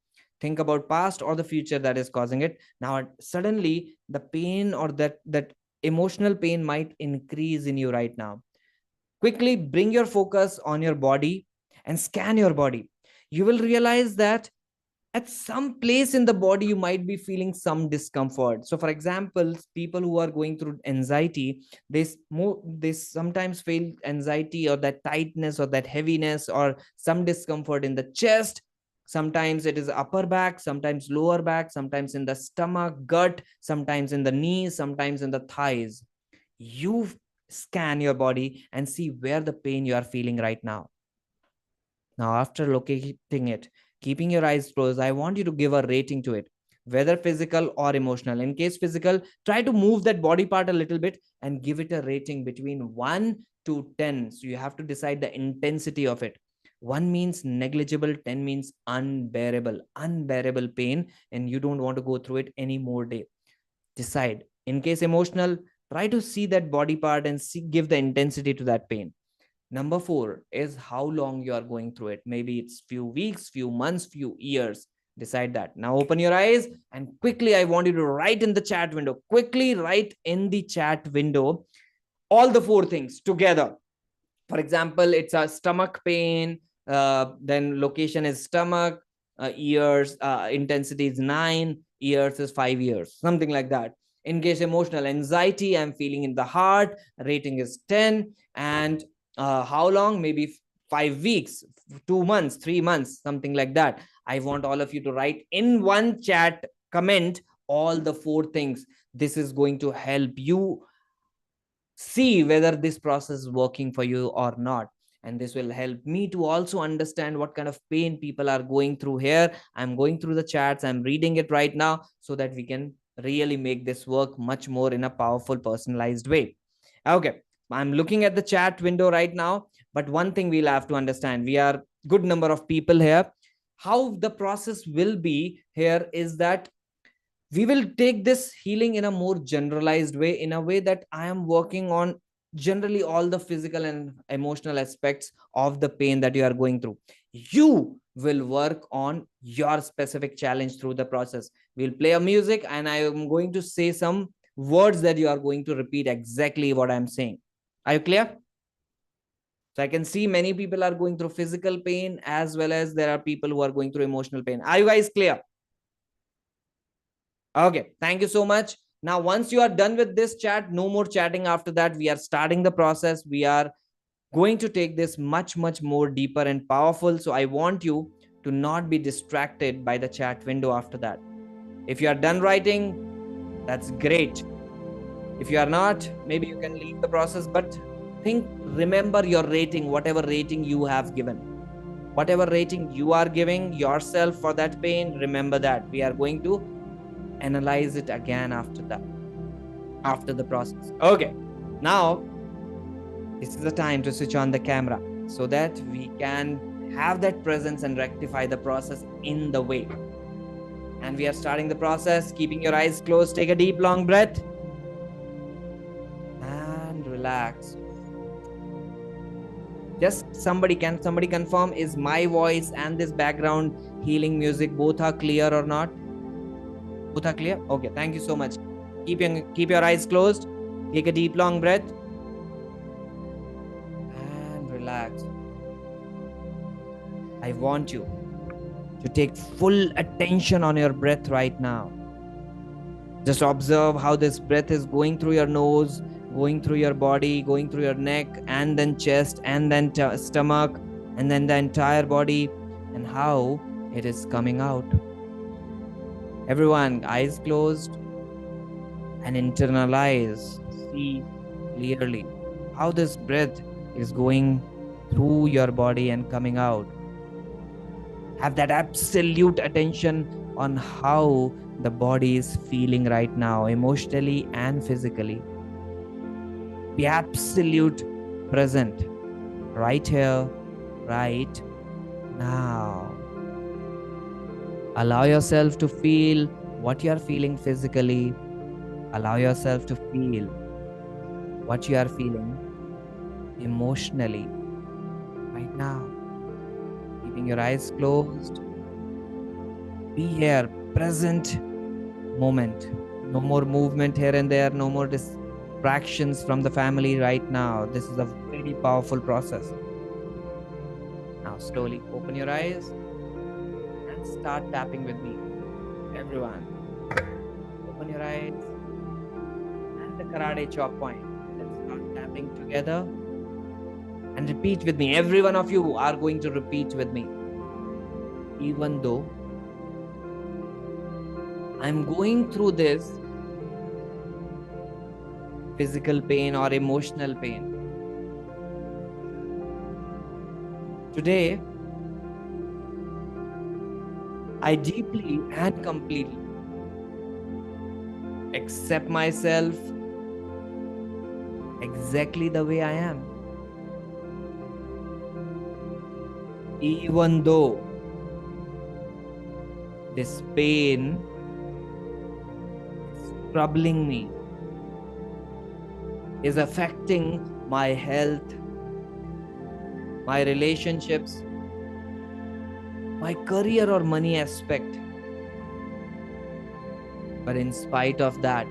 Think about past or the future that is causing it. Now suddenly the pain or that emotional pain might increase in you right now. Quickly bring your focus on your body and scan your body. You will realize that at some place in the body you might be feeling some discomfort. So for example, people who are going through anxiety, they sometimes feel anxiety or that tightness or that heaviness or some discomfort in the chest. Sometimes it is upper back, sometimes lower back, sometimes in the stomach, gut, sometimes in the knees, sometimes in the thighs. You scan your body and see where the pain you are feeling right now. Now, after locating it, keeping your eyes closed, I want you to give a rating to it, whether physical or emotional. In case physical, try to move that body part a little bit and give it a rating between 1 to 10. So you have to decide the intensity of it. 1 means negligible, 10 means unbearable pain, and you don't want to go through it any more day. Decide. In case emotional, try to see that body part and give the intensity to that pain. Number 4 is how long you are going through it. Maybe it's few weeks, few months, few years. Decide that. Now open your eyes and quickly I want you to write in the chat window. Quickly write in the chat window all the 4 things together. For example, it's a stomach pain, then location is stomach, years, intensity is 9, years is 5 years, something like that. In case emotional, anxiety, I'm feeling in the heart, rating is 10. And how long? Maybe 5 weeks, 2 months, 3 months, something like that. I want all of you to write in one chat comment all the 4 things. This is going to help you see whether this process is working for you or not, and this will help me to also understand what kind of pain people are going through here. I'm going through the chats, I'm reading it right now, so that we can really make this work much more in a powerful, personalized way. Okay, I'm looking at the chat window right now, but one thing we'll have to understand, we are good number of people here. How the process will be here is that we will take this healing in a more generalized way, in a way that I am working on generally all the physical and emotional aspects of the pain that you are going through. You will work on your specific challenge through the process. We'll play a music and I am going to say some words that you are going to repeat exactly what I'm saying. Are you clear? So I can see many people are going through physical pain, as well as there are people who are going through emotional pain. Are you guys clear? Okay, thank you so much. Now, once you are done with this chat, no more chatting after that. We are starting the process. We are going to take this much, much more deeper and powerful. So I want you to not be distracted by the chat window after that. If you are done writing, that's great. If you are not, maybe you can leave the process, but remember your rating, whatever rating you have given. Whatever rating you are giving yourself for that pain, remember that. We are going to analyze it again after that, after the process. Okay, now this is the time to switch on the camera so that we can have that presence and rectify the process in the way. And we are starting the process. Keeping your eyes closed, take a deep long breath and relax. Just somebody confirm, is my voice and this background healing music both are clear or not? Both are clear? Okay, thank you so much. Keep your eyes closed. Take a deep long breath and relax. I want you to take full attention on your breath right now. Just observe how this breath is going through your nose, going through your body, going through your neck, and then chest, and then stomach, and then the entire body, and how it is coming out. Everyone, eyes closed and internalize, see clearly how this breath is going through your body and coming out. Have that absolute attention on how the body is feeling right now, emotionally and physically. Be absolute present right here, right now. Allow yourself to feel what you are feeling physically. Allow yourself to feel what you are feeling emotionally right now. Keeping your eyes closed. Be here, present moment. No more movement here and there, no more distractions from the family right now. This is a very powerful process. Now slowly open your eyes and start tapping with me. Everyone, open your eyes and the karate chop point. Let's start tapping together and repeat with me. Every one of you are going to repeat with me. Even though I'm going through this physical pain or emotional pain, today I deeply and completely accept myself exactly the way I am. Even though this pain is troubling me, is affecting my health, my relationships, my career or money aspect. But in spite of that,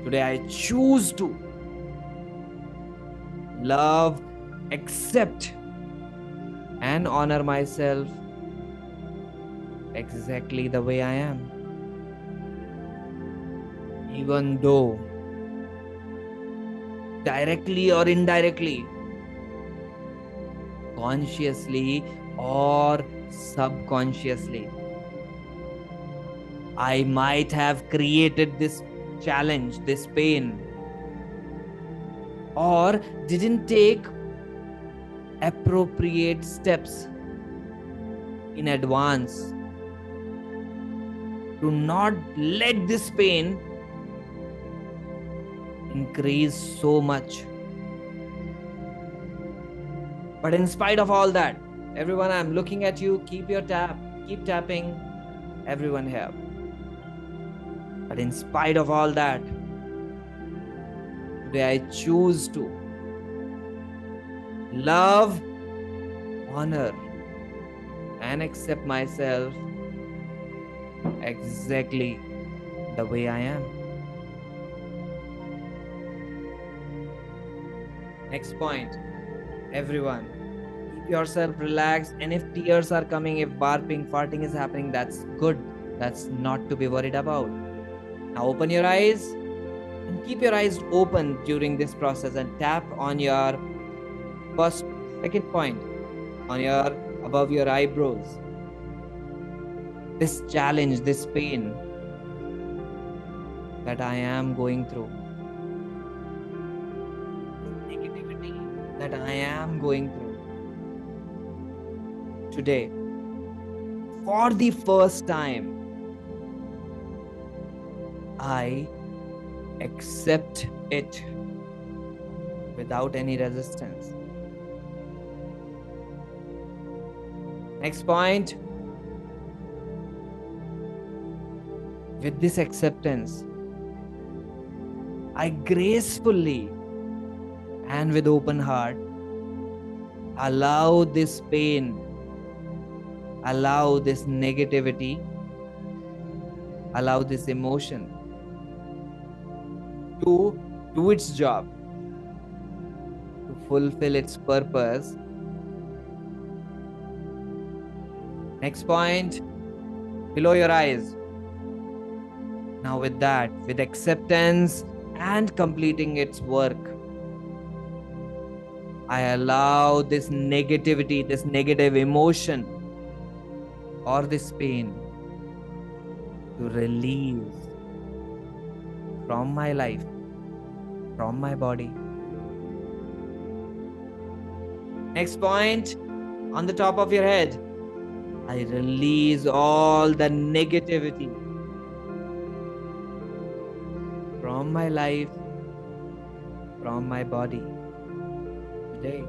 today I choose to love, accept, and honor myself exactly the way I am. Even though directly or indirectly, consciously or subconsciously, I might have created this challenge, this pain, or didn't take appropriate steps in advance to not let this pain increase so much. But in spite of all that, everyone, I'm looking at you. Keep tapping. Everyone here. But in spite of all that, today I choose to love, honor, and accept myself exactly the way I am. Next point, everyone, keep yourself relaxed, and if tears are coming, if barfing, farting is happening, that's good. That's not to be worried about. Now open your eyes and keep your eyes open during this process and tap on your second point, on your above your eyebrows. This challenge, this pain that I am going through, negativity that I am going through today, for the first time, I accept it without any resistance. Next point, with this acceptance, I gracefully and with open heart allow this pain, allow this negativity, allow this emotion to do its job, to fulfill its purpose Next point, below your eyes. Now with that, with acceptance and completing its work, I allow this negativity, this negative emotion or this pain to release from my life, from my body. Next point, on the top of your head, I release all the negativity from my life, from my body today.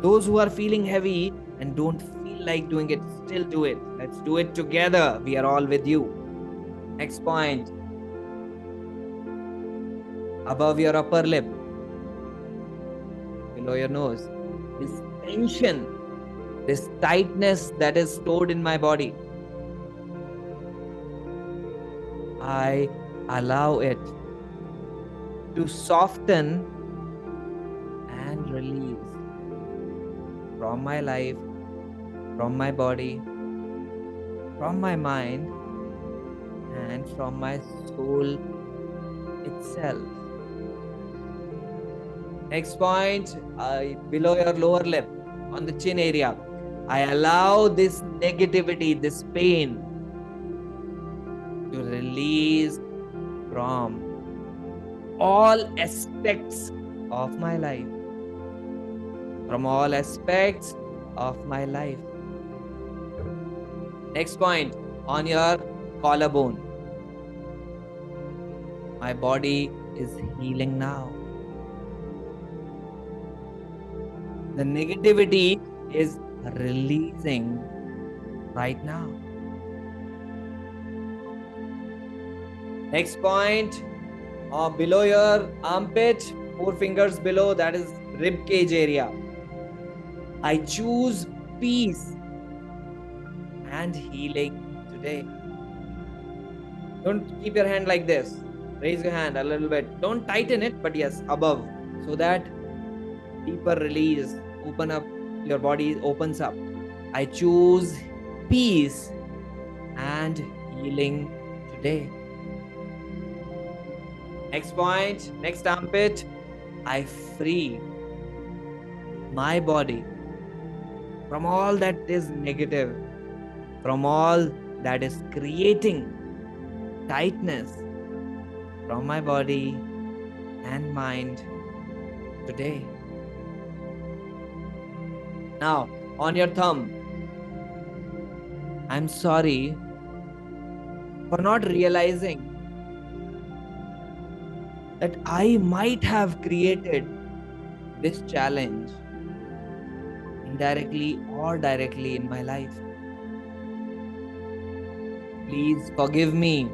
Those who are feeling heavy and don't feel like doing it, still do it. Let's do it together. We are all with you. Next point, above your upper lip, below your nose, this tension, this tightness that is stored in my body, I allow it to soften and release from my life, from my body, from my mind, and from my soul itself. Next point, below your lower lip, on the chin area, I allow this negativity, this pain to release from all aspects of my life. From all aspects of my life. Next point, on your collarbone. My body is healing now. The negativity is releasing right now. Next point, below your armpit, 4 fingers below, that is rib cage area. I choose peace and healing today. Don't keep your hand like this. Raise your hand a little bit. Don't tighten it, but yes, above, so that deeper release, open up, your body opens up. I choose peace and healing today. Next point, next armpit, I free my body from all that is negative, from all that is creating tightness from my body and mind today. Now, on your thumb, I'm sorry for not realizing that I might have created this challenge indirectly or directly in my life. Please forgive me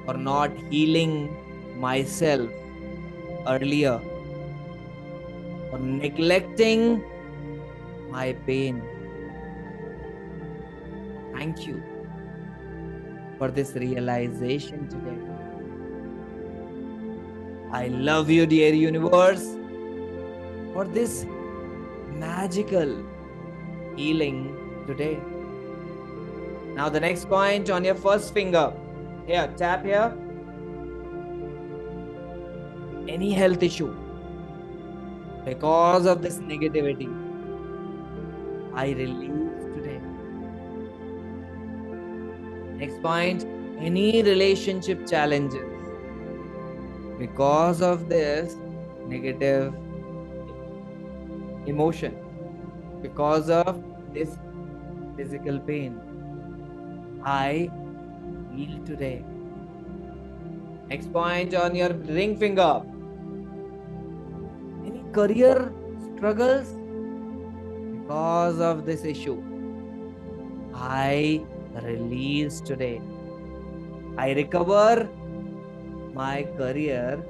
for not healing myself earlier, for neglecting my pain. Thank you for this realization today. I love you, dear universe, for this magical healing today. Now the next point on your first finger. Here, tap here. Any health issue because of this negativity, I release today. Next point, any relationship challenges because of this negative emotion, because of this physical pain, I heal today. Next point on your ring finger, any career struggles because of this issue, I release today. I recover my career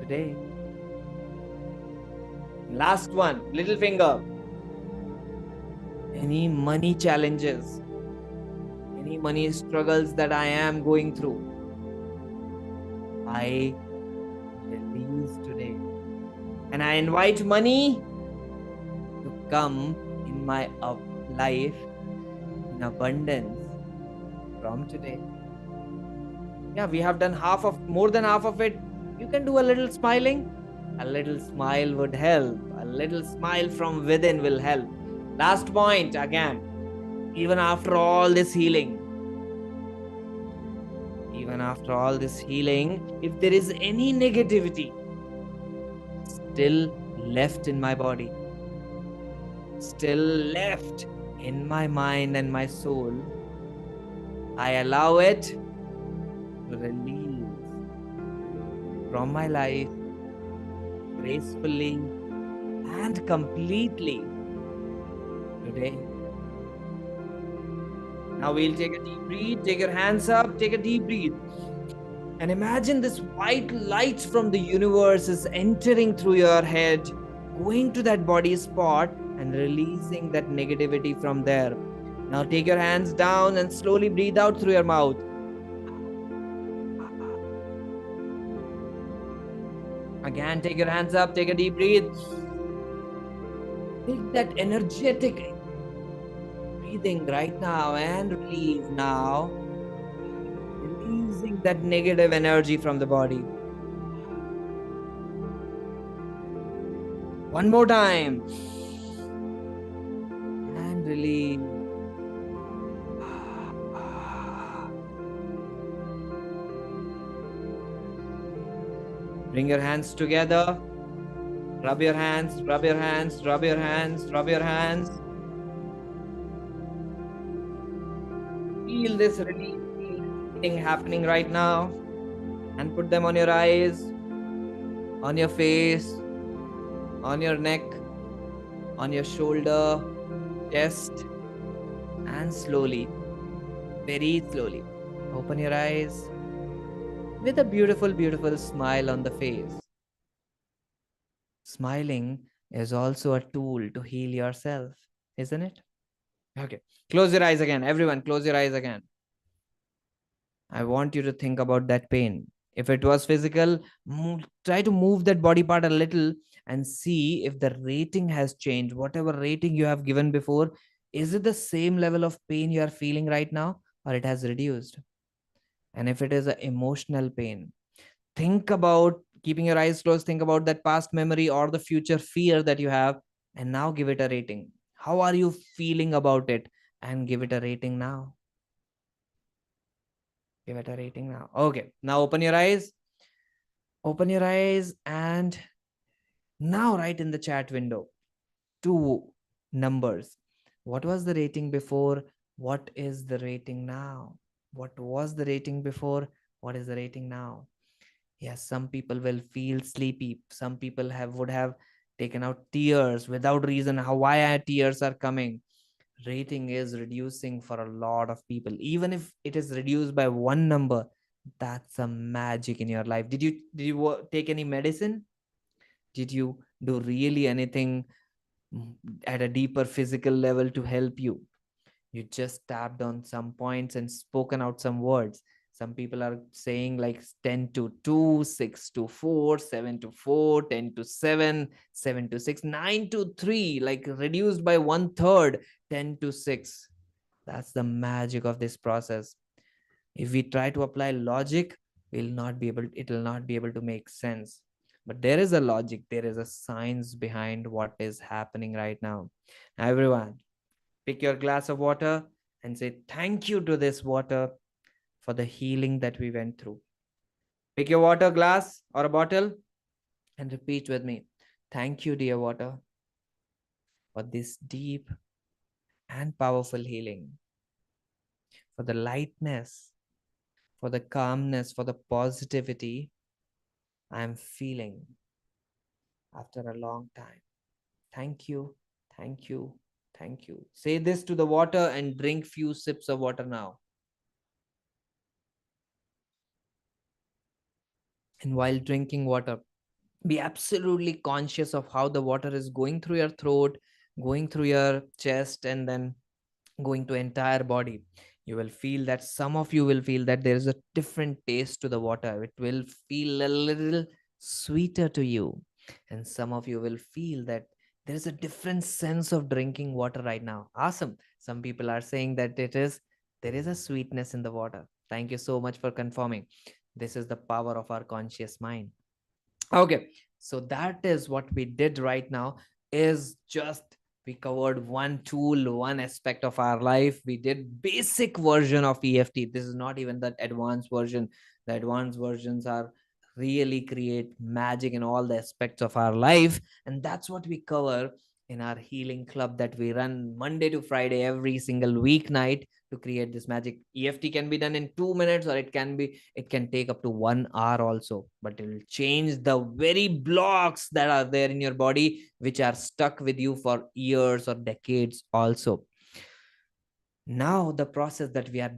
today. Last one, little finger. Any money challenges, any money struggles that I am going through, I release today. And I invite money to come in my life in abundance from today. Yeah, we have done more than half of it. You can do a little smiling. A little smile would help. A little smile from within will help. Last point again. Even after all this healing, if there is any negativity still left in my body, still left in my mind and my soul, I allow it to release from my life gracefully and completely today. Now we'll take a deep breath. Take your hands up, take a deep breath. And imagine this white light from the universe is entering through your head, going to that body spot and releasing that negativity from there. Now take your hands down and slowly breathe out through your mouth. Again, take your hands up, take a deep breath. Take that energetic breathing right now and release now. Releasing that negative energy from the body. One more time. And release. Bring your hands together. Rub your hands, rub your hands, rub your hands, rub your hands. Feel this release, feeling happening right now. And put them on your eyes, on your face, on your neck, on your shoulder, chest, and slowly, very slowly, open your eyes with a beautiful, beautiful smile on the face. Smiling is also a tool to heal yourself, isn't it? Okay, close your eyes again. Everyone, close your eyes again. I want you to think about that pain. If it was physical, try to move that body part a little and see if the rating has changed. Whatever rating you have given before, is it the same level of pain you are feeling right now, or it has reduced? And if it is an emotional pain, think about keeping your eyes closed. Think about that past memory or the future fear that you have, and now give it a rating. How are you feeling about it? And give it a rating now. Give it a rating now. Okay, now open your eyes. Open your eyes and now write in the chat window 2 numbers. What was the rating before? What is the rating now? What was the rating before? What is the rating now? Yes, some people will feel sleepy. Some people would have taken out tears without reason. Why tears are coming? Rating is reducing for a lot of people. Even if it is reduced by 1 number, that's a magic in your life. Did you take any medicine? Did you do really anything at a deeper physical level to help you? You just tapped on some points and spoken out some words. Some people are saying like 10 to 2, 6 to 4, 7 to 4, 10 to 7, 7 to 6, 9 to 3, like reduced by 1/3, 10 to 6. That's the magic of this process. If we try to apply logic, it will not be able to make sense. But there is a logic, there is a science behind what is happening right now. Everyone, pick your glass of water and say thank you to this water for the healing that we went through. Pick your water glass or a bottle and repeat with me. Thank you, dear water, for this deep and powerful healing, for the lightness, for the calmness, for the positivity I am feeling after a long time. Thank you, thank you, thank you. Say this to the water and drink few sips of water now. And while drinking water, be absolutely conscious of how the water is going through your throat, going through your chest, and then going to entire body. You will feel that some of you will feel that there is a different taste to the water. It will feel a little sweeter to you. And some of you will feel that There is a different sense of drinking water right now. Awesome. Some people are saying that there is a sweetness in the water. Thank you so much for confirming. This is the power of our conscious mind. Okay, so that is what we did right now. Is just we covered one tool, one aspect of our life. We did basic version of EFT. This is not even the advanced version. The advanced versions are really create magic in all the aspects of our life, and that's what we cover in our healing club that we run Monday to Friday every single weeknight to create this magic. EFT can be done in 2 minutes, or it can take up to 1 hour also, but it will change the very blocks that are there in your body, which are stuck with you for years or decades also. Now the process that we are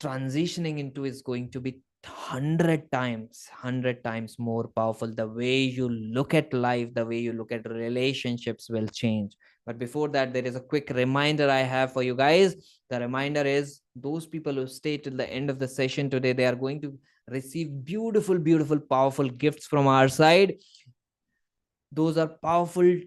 transitioning into is going to be 100 times more powerful. The way you look at life, the way you look at relationships will change. But before that, there is a quick reminder I have for you guys. The reminder is those people who stay till the end of the session today, they are going to receive beautiful powerful gifts from our side. Those are powerful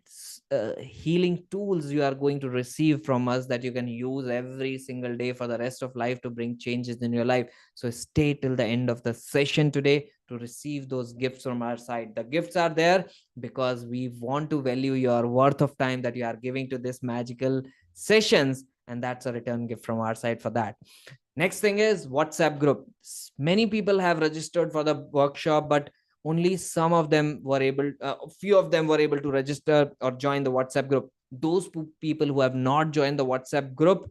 healing tools you are going to receive from us that you can use every single day for the rest of life to bring changes in your life. So stay till the end of the session today to receive those gifts from our side. The gifts are there because we want to value your worth of time that you are giving to this magical sessions, and that's a return gift from our side for that. Next thing is WhatsApp group. Many people have registered for the workshop, but only some of them were able, few of them were able to register or join the WhatsApp group. Those people who have not joined the WhatsApp group,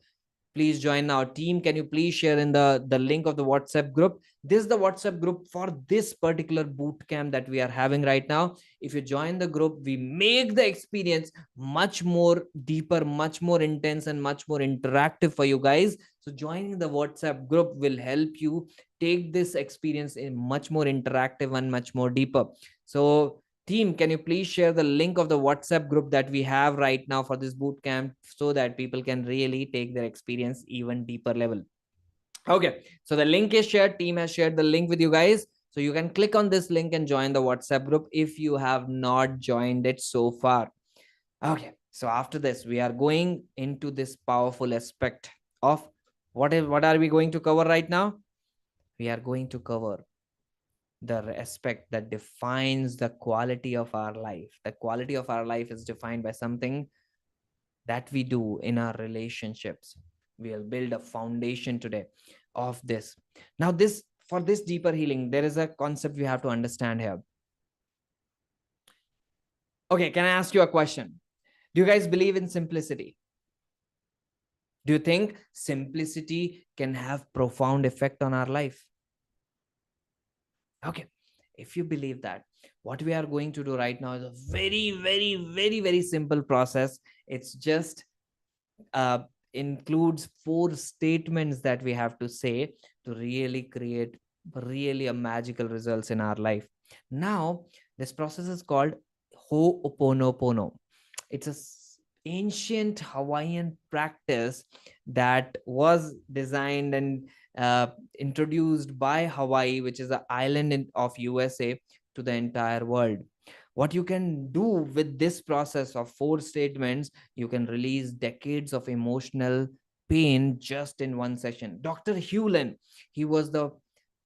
please join our team. Can you please share in the link of the WhatsApp group? This is the WhatsApp group for this particular boot camp that we are having right now. If you join the group, we make the experience much more deeper, much more intense, and much more interactive for you guys. So joining the WhatsApp group will help you take this experience in much more interactive and much more deeper. So team, can you please share the link of the WhatsApp group that we have right now for this boot camp so that people can really take their experience even deeper level? Okay, so the link is shared. Team has shared the link with you guys. So you can click on this link and join the WhatsApp group if you have not joined it so far. Okay, so after this, we are going into this powerful aspect of what are we going to cover right now? We are going to cover the aspect that defines the quality of our life. The quality of our life is defined by something that we do in our relationships. We'll build a foundation today of this. Now, for this deeper healing, there is a concept we have to understand here. Okay, can I ask you a question? Do you guys believe in simplicity? Do you think simplicity can have profound effect on our life? Okay, if you believe that, what we are going to do right now is a very simple process. It's just includes 4 statements that we have to say to really create really a magical results in our life. Now, this process is called Ho'oponopono. It's a ancient Hawaiian practice that was designed and introduced by Hawaii, which is an island of USA, to the entire world. What you can do with this process of 4 statements, you can release decades of emotional pain just in one session. Dr. Hewlin, he was the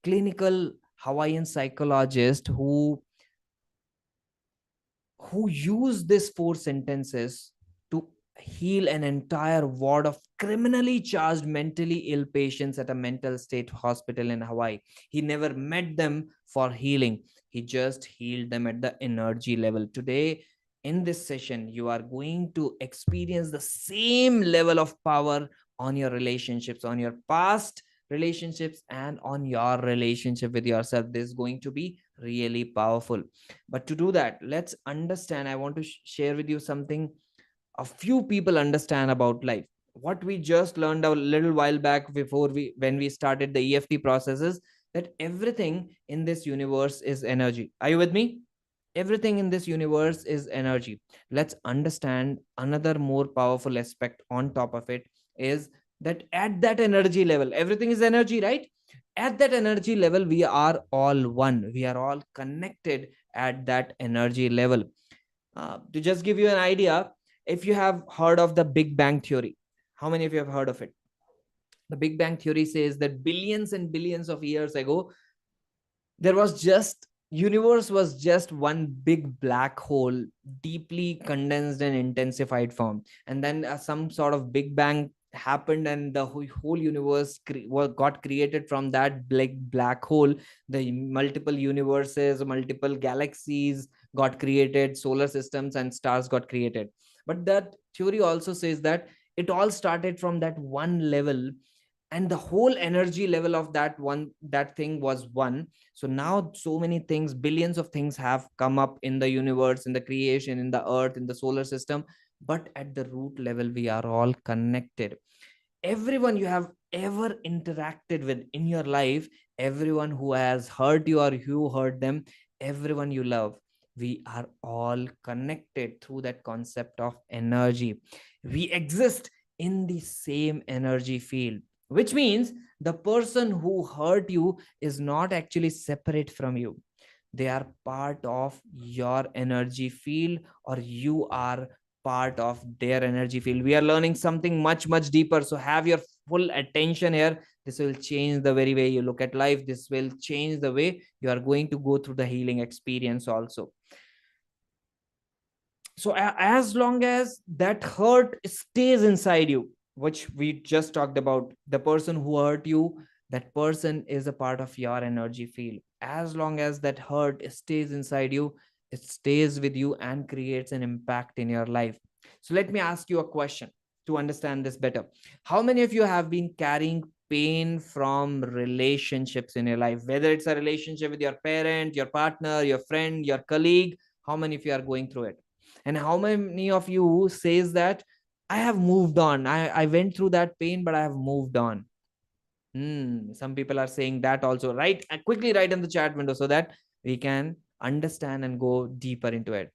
clinical Hawaiian psychologist who used these 4 sentences to heal an entire ward of criminally charged mentally ill patients at a mental state hospital in Hawaii. He never met them for healing. He just healed them at the energy level. Today, in this session, you are going to experience the same level of power on your relationships, on your past relationships, and on your relationship with yourself. This is going to be really powerful. But to do that, let's understand. I want to share with you something a few people understand about life. What we just learned a little while back when we started the EFT processes, that everything in this universe is energy. Are you with me? Everything in this universe is energy. Let's understand another more powerful aspect on top of it is that at that energy level, everything is energy, right? At that energy level, we are all one. We are all connected at that energy level. To just give you an idea, if you have heard of the Big Bang Theory, how many of you have heard of it? The Big Bang Theory says that billions and billions of years ago, there was just universe was just one big black hole, deeply condensed and intensified form. And then some sort of big bang happened, and the whole universe got created from that big black hole. The multiple universes, multiple galaxies got created, solar systems and stars got created. But that theory also says that it all started from that one level, and the whole energy level of that thing was one. So now so many things, billions of things have come up in the universe, in the creation, in the earth, in the solar system, but at the root level we are all connected. Everyone you have ever interacted with in your life, everyone who has hurt you or you hurt them, everyone you love, we are all connected through that concept of energy. We exist in the same energy field, which means the person who hurt you is not actually separate from you. They are part of your energy field, or you are part of their energy field. We are learning something much much deeper, so have your full attention here. This will change the very way you look at life. This will change the way you are going to go through the healing experience also. So as long as that hurt stays inside you, which we just talked about, the person who hurt you, that person is a part of your energy field. As long as that hurt stays inside you, it stays with you and creates an impact in your life. So let me ask you a question to understand this better. How many of you have been carrying pain from relationships in your life, whether it's a relationship with your parent, your partner, your friend, your colleague? How many of you are going through it? And how many of you says that I have moved on, I went through that pain but I have moved on? Some people are saying that also. Right, quickly write in the chat window so that we can understand and go deeper into it.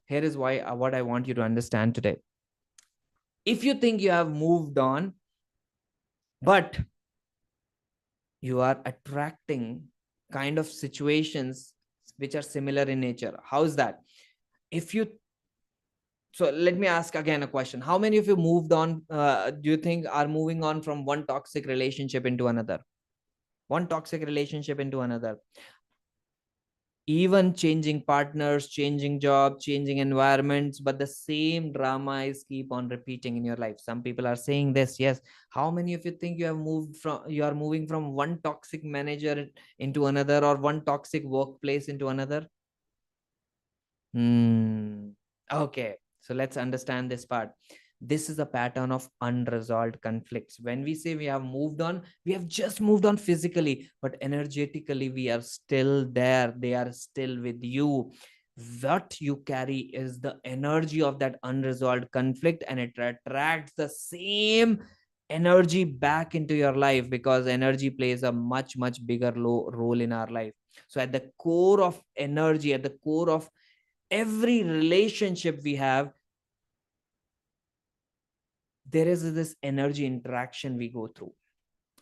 Here is why what I want you to understand today. If you think you have moved on, but you are attracting kind of situations which are similar in nature, how is that? If you So let me ask again a question. How many of you moved on, do you think are moving on from one toxic relationship into another? One toxic relationship into another. Even changing partners, changing job, changing environments, but the same drama is keep on repeating in your life. Some people are saying this, yes. How many of you think you are moving from one toxic manager into another, or one toxic workplace into another? Okay, so let's understand this part. This is a pattern of unresolved conflicts. When we say we have moved on, we have just moved on physically, but energetically we are still there. They are still with you. What you carry is the energy of that unresolved conflict, and it attracts the same energy back into your life, because energy plays a much much bigger role in our life. So at the core of energy, at the core of every relationship we have, there is this energy interaction we go through.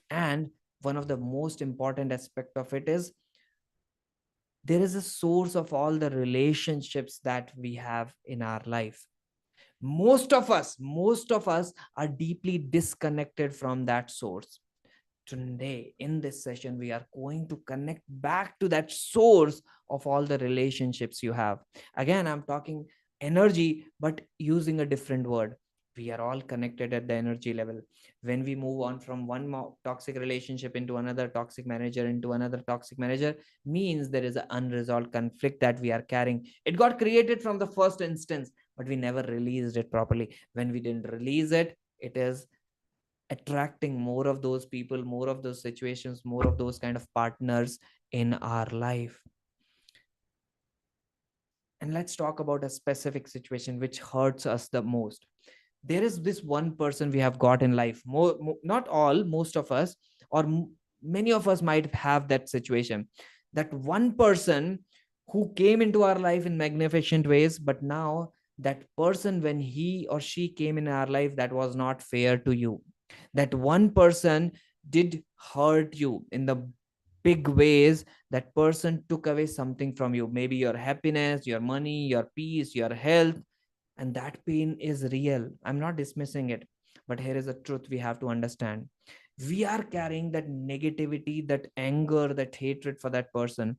And one of the most important aspect of it is there is a source of all the relationships that we have in our life. Most of us are deeply disconnected from that source. Today in this session we are going to connect back to that source of all the relationships you have. Again, I'm talking energy but using a different word. We are all connected at the energy level. When we move on from one toxic relationship into another toxic manager, into another toxic manager, means there is an unresolved conflict that we are carrying. It got created from the first instance, but we never released it properly. When we didn't release it, it is attracting more of those people, more of those situations, more of those kind of partners in our life. And let's talk about a specific situation which hurts us the most. There is this one person we have got in life, not all, most of us, or many of us might have that situation. That one person who came into our life in magnificent ways, but now that person, when he or she came in our life, that was not fair to you. That one person did hurt you in the big ways that person took away something from you, maybe your happiness, your money, your peace, your health, and that pain is real. I'm not dismissing it, but here is a truth we have to understand. We are carrying that negativity, that anger, that hatred for that person.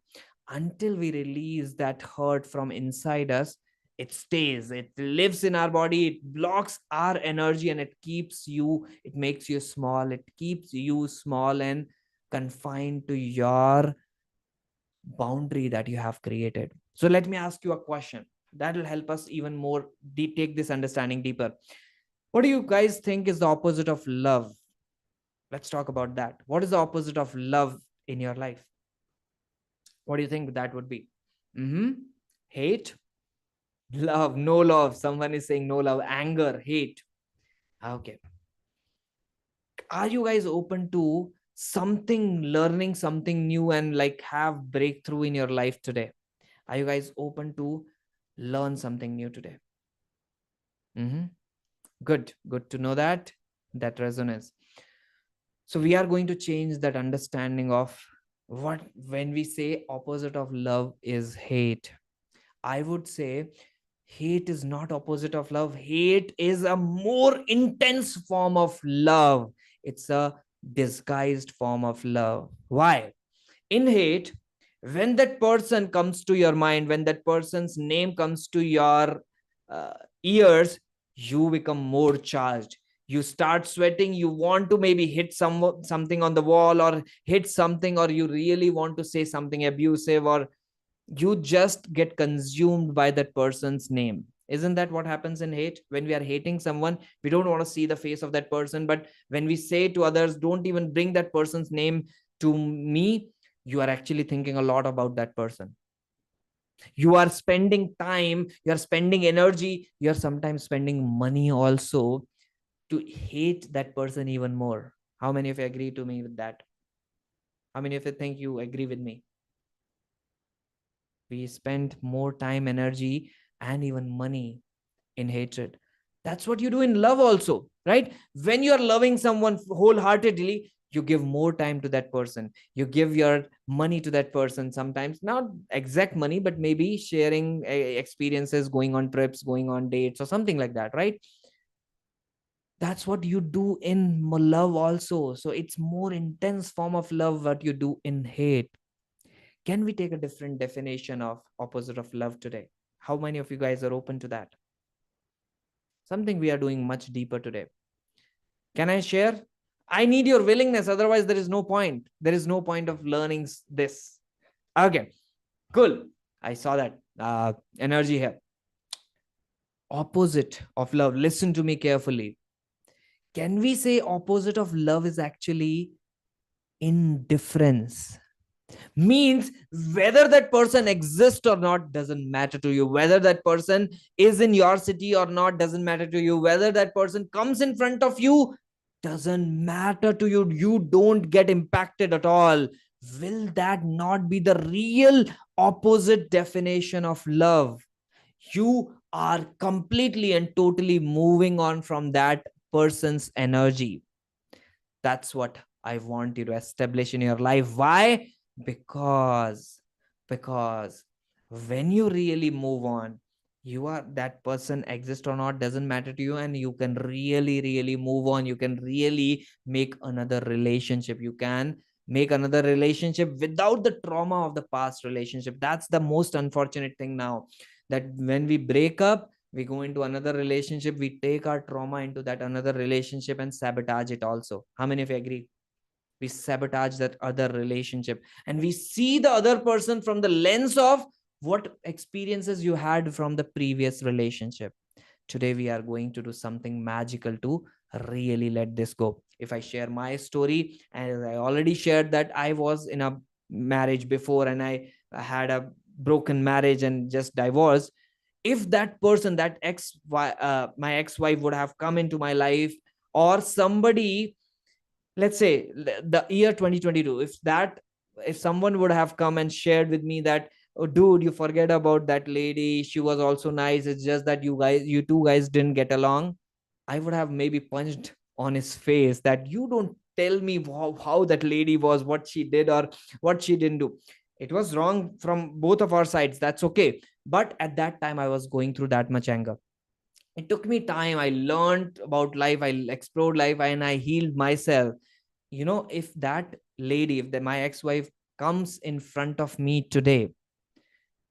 Until we release that hurt from inside us, it stays, it lives in our body, it blocks our energy, and it keeps you, it makes you small, it keeps you small and confined to your boundary that you have created. So let me ask you a question that will help us even more take this understanding deeper. What do you guys think is the opposite of love? Let's talk about that. What is the opposite of love in your life? What do you think that would be? Hate, love, no love. Someone is saying no love, anger, hate. Okay. Are you guys open to something, learning something new and like have breakthrough in your life today? Are you guys open to learn something new today? Good to know that resonates. So we are going to change that understanding of what, when we say opposite of love is hate, I would say hate is not opposite of love. Hate is a more intense form of love. It's a disguised form of love. Why? In hate, when that person comes to your mind, when that person's name comes to your uh, ears, you become more charged. You start sweating, you want to maybe hit something on the wall, or hit something, or you really want to say something abusive, or you just get consumed by that person's name. Isn't that what happens in hate? When we are hating someone, we don't want to see the face of that person, but when we say to others, don't even bring that person's name to me, you are actually thinking a lot about that person. You are spending time, you are spending energy, you are sometimes spending money also to hate that person even more. How many of you agree to me with that? How many of you think you agree with me? We spend more time, energy, and even money in hatred. That's what you do in love also, right? When you're loving someone wholeheartedly, you give more time to that person, you give your money to that person, sometimes not exact money, but maybe sharing experiences, going on trips, going on dates, or something like that, right? That's what you do in love also. So it's more intense form of love what you do in hate. Can we take a different definition of opposite of love today? How many of you guys are open to that? Something we are doing much deeper today. Can I share? I need your willingness. Otherwise, there is no point. There is no point of learning this. Okay, cool. I saw that energy here. Opposite of love. Listen to me carefully. Can we say opposite of love is actually indifference? Means whether that person exists or not doesn't matter to you, whether that person is in your city or not doesn't matter to you, whether that person comes in front of you doesn't matter to you, you don't get impacted at all. Will that not be the real opposite definition of love? You are completely and totally moving on from that person's energy. That's what I want you to establish in your life. Why? Because because when you really move on, you are, that person exist or not doesn't matter to you, and you can really move on. You can really make another relationship. You can make another relationship without the trauma of the past relationship. That's the most unfortunate thing now, that when we break up, we go into another relationship, we take our trauma into that another relationship and sabotage it also. How many of you agree? We sabotage that other relationship, and we see the other person from the lens of what experiences you had from the previous relationship. Today we are going to do something magical to really let this go. If I share my story, and I already shared that I was in a marriage before, and I had a broken marriage and just divorced. If that person, that my ex-wife would have come into my life, or somebody, let's say the year 2022, if someone would have come and shared with me that, oh dude, you forget about that lady, she was also nice, it's just that you two guys didn't get along, I would have maybe punched on his face that you don't tell me how that lady was, what she did or what she didn't do. It was wrong from both of our sides, that's okay. But at that time I was going through that much anger. It took me time. I learned about life, I explored life, and I healed myself. If that lady, if my ex-wife comes in front of me today,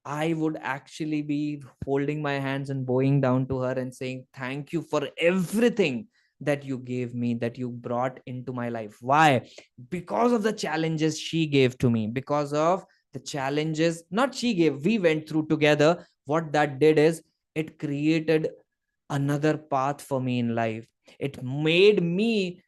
I would actually be holding my hands and bowing down to her and saying, thank you for everything that you gave me, that you brought into my life. Why? Because of the challenges she gave to me, because of the challenges, not she gave, we went through together. What that did is it created another path for me in life. It made me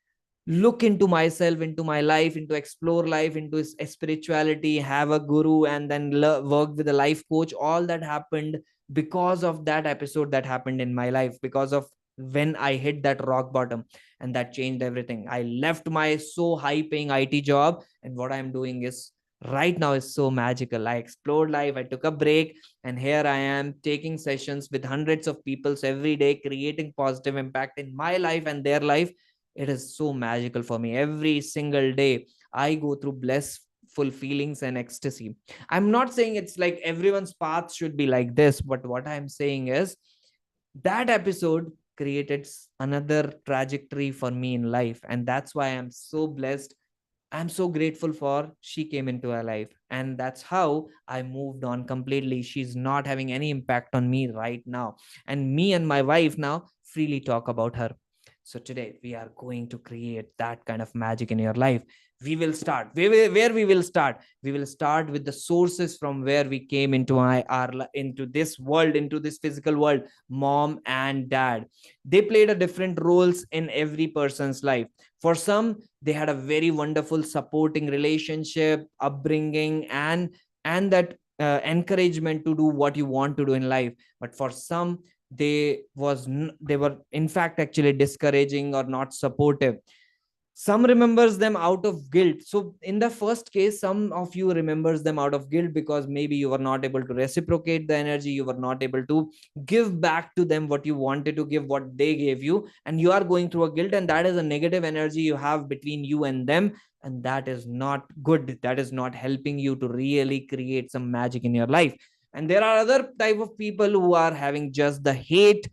look into myself, into my life, into explore life, into spirituality, have a guru, and then work with a life coach. All that happened because of that episode that happened in my life, because of when I hit that rock bottom, and that changed everything. I left my so high paying IT job, and what I'm doing is right now is so magical. I explored life, I took a break, and here I am taking sessions with hundreds of people every day, creating positive impact in my life and their life. It is so magical for me. Every single day I go through blissful feelings and ecstasy. I'm not saying it's like everyone's path should be like this, but what I'm saying is that episode created another trajectory for me in life, and that's why I'm so blessed. I'm so grateful for she came into our life, and that's how I moved on completely. She's not having any impact on me right now, and me and my wife now freely talk about her. So today we are going to create that kind of magic in your life. We will start where we will start. We will start with the sources from where we came into into this world, into this physical world. Mom and dad, they played a different roles in every person's life. For some, they had a very wonderful supporting relationship, upbringing, and that encouragement to do what you want to do in life. But for some, they were in fact actually discouraging or not supportive. Some remembers them out of guilt. So in the first case, some of you remembers them out of guilt because maybe you were not able to reciprocate the energy, you were not able to give back to them what you wanted to give, what they gave you, and you are going through a guilt, and that is a negative energy you have between you and them, and that is not good. That is not helping you to really create some magic in your life. And there are other type of people who are having just the hate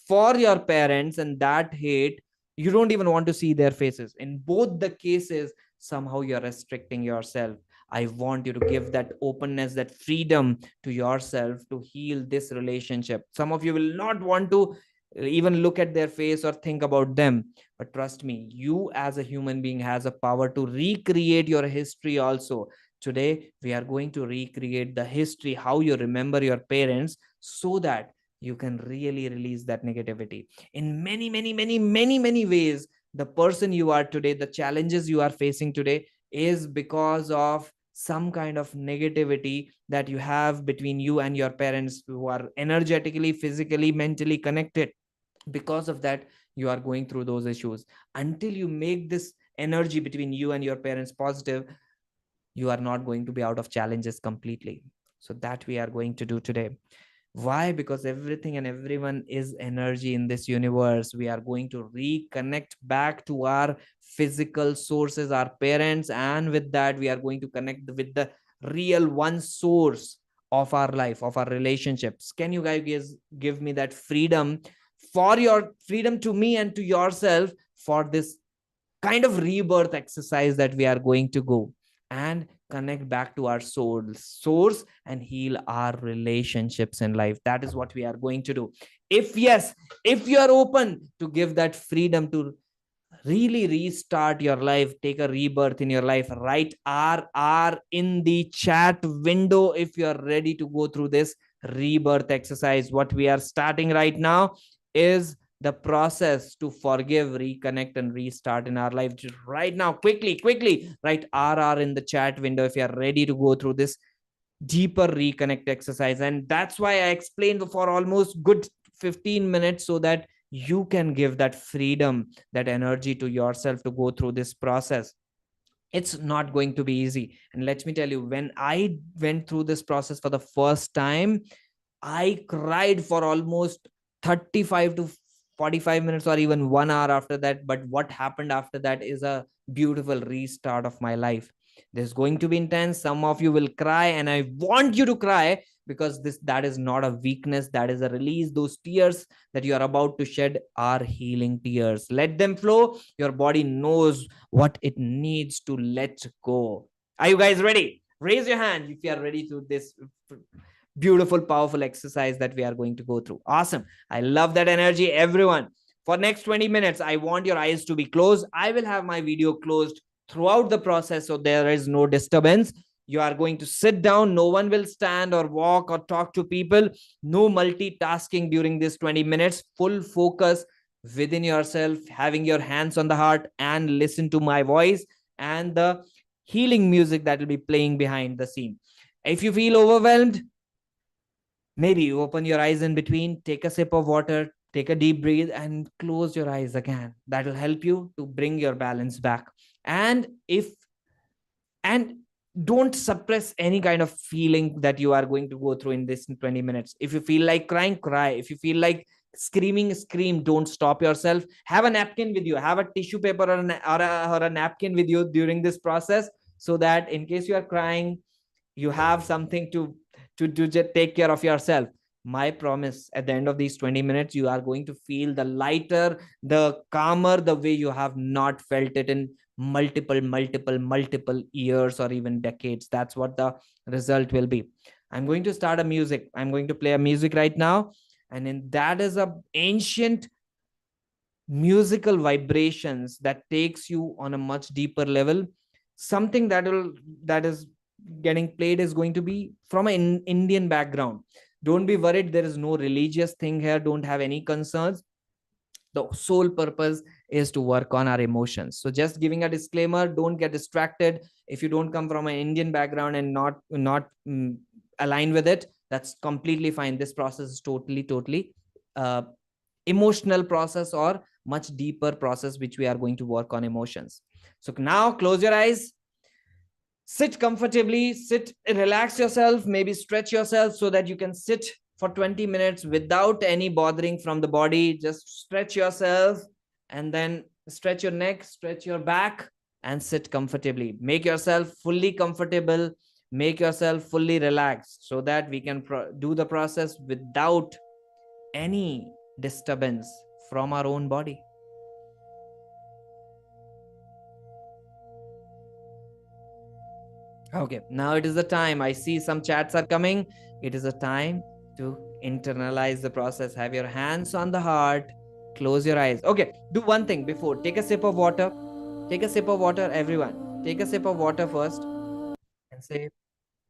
for your parents, and that hate, you don't even want to see their faces. In both the cases, somehow you're restricting yourself. I want you to give that openness, that freedom to yourself to heal this relationship. Some of you will not want to even look at their face or think about them, but trust me, you as a human being has a power to recreate your history also. Today we are going to recreate the history, how you remember your parents, so that you can really release that negativity in many ways. The person you are today, the challenges you are facing today, is because of some kind of negativity that you have between you and your parents, who are energetically, physically, mentally connected. Because of that, you are going through those issues. Until you make this energy between you and your parents positive, you are not going to be out of challenges completely. So that we are going to do today. Why? Because everything and everyone is energy in this universe. We are going to reconnect back to our physical sources, our parents, and with that, we are going to connect with the real one source of our life, of our relationships. Can you guys give me that freedom, for your freedom to me and to yourself, for this kind of rebirth exercise that we are going to go and connect back to our source and heal our relationships in life? That is what we are going to do. If yes, if you are open to give that freedom to really restart your life, take a rebirth in your life, write RR in the chat window if you are ready to go through this rebirth exercise. What we are starting right now is the process to forgive, reconnect, and restart in our life. Just right now, quickly write RR in the chat window if you are ready to go through this deeper reconnect exercise. And that's why I explained for almost good 15 minutes, so that you can give that freedom, that energy to yourself to go through this process. It's not going to be easy, and let me tell you, when I went through this process for the first time, I cried for almost 35 to 45 minutes or even 1 hour after that, but what happened after that is a beautiful restart of my life. This is going to be intense. Some of you will cry, and I want you to cry, because that is not a weakness, that is a release. Those tears that you are about to shed are healing tears. Let them flow. Your body knows what it needs to let go. Are you guys ready? Raise your hand if you are ready to this beautiful, powerful exercise that we are going to go through. Awesome. I love that energy, everyone. For next 20 minutes, I want your eyes to be closed. I will have my video closed throughout the process, so there is no disturbance. You are going to sit down. No one will stand or walk or talk to people. No multitasking during this 20 minutes. Full focus within yourself, having your hands on the heart, and listen to my voice and the healing music that will be playing behind the scene. If you feel overwhelmed, maybe you open your eyes in between, take a sip of water, take a deep breath, and close your eyes again. That will help you to bring your balance back. And if and don't suppress any kind of feeling that you are going to go through in this 20 minutes. If you feel like crying, cry. If you feel like screaming, scream. Don't stop yourself. Have a napkin with you, have a tissue paper or a napkin with you during this process, so that in case you are crying, you have something to just take care of yourself. My promise, at the end of these 20 minutes, you are going to feel the lighter, the calmer, the way you have not felt it in multiple years or even decades. That's what the result will be. I'm going to start a music. I'm going to play a music right now, and in that is a ancient musical vibrations that takes you on a much deeper level. Something that is getting played is going to be from an Indian background. Don't be worried, there is no religious thing here. Don't have any concerns. The sole purpose is to work on our emotions. So just giving a disclaimer, don't get distracted. If you don't come from an Indian background and not align with it, that's completely fine. This process is totally uh, emotional process, or much deeper process, which we are going to work on emotions. So now close your eyes, sit comfortably, relax yourself, maybe stretch yourself so that you can sit for 20 minutes without any bothering from the body. Just stretch yourself, and then stretch your neck, stretch your back, and sit comfortably. Make yourself fully comfortable, make yourself fully relaxed, so that we can do the process without any disturbance from our own body. Okay, now it is the time. I see some chats are coming. It is a time to internalize the process. Have your hands on the heart. Close your eyes. Okay, do one thing before. Take a sip of water. Take a sip of water, everyone. Take a sip of water first and say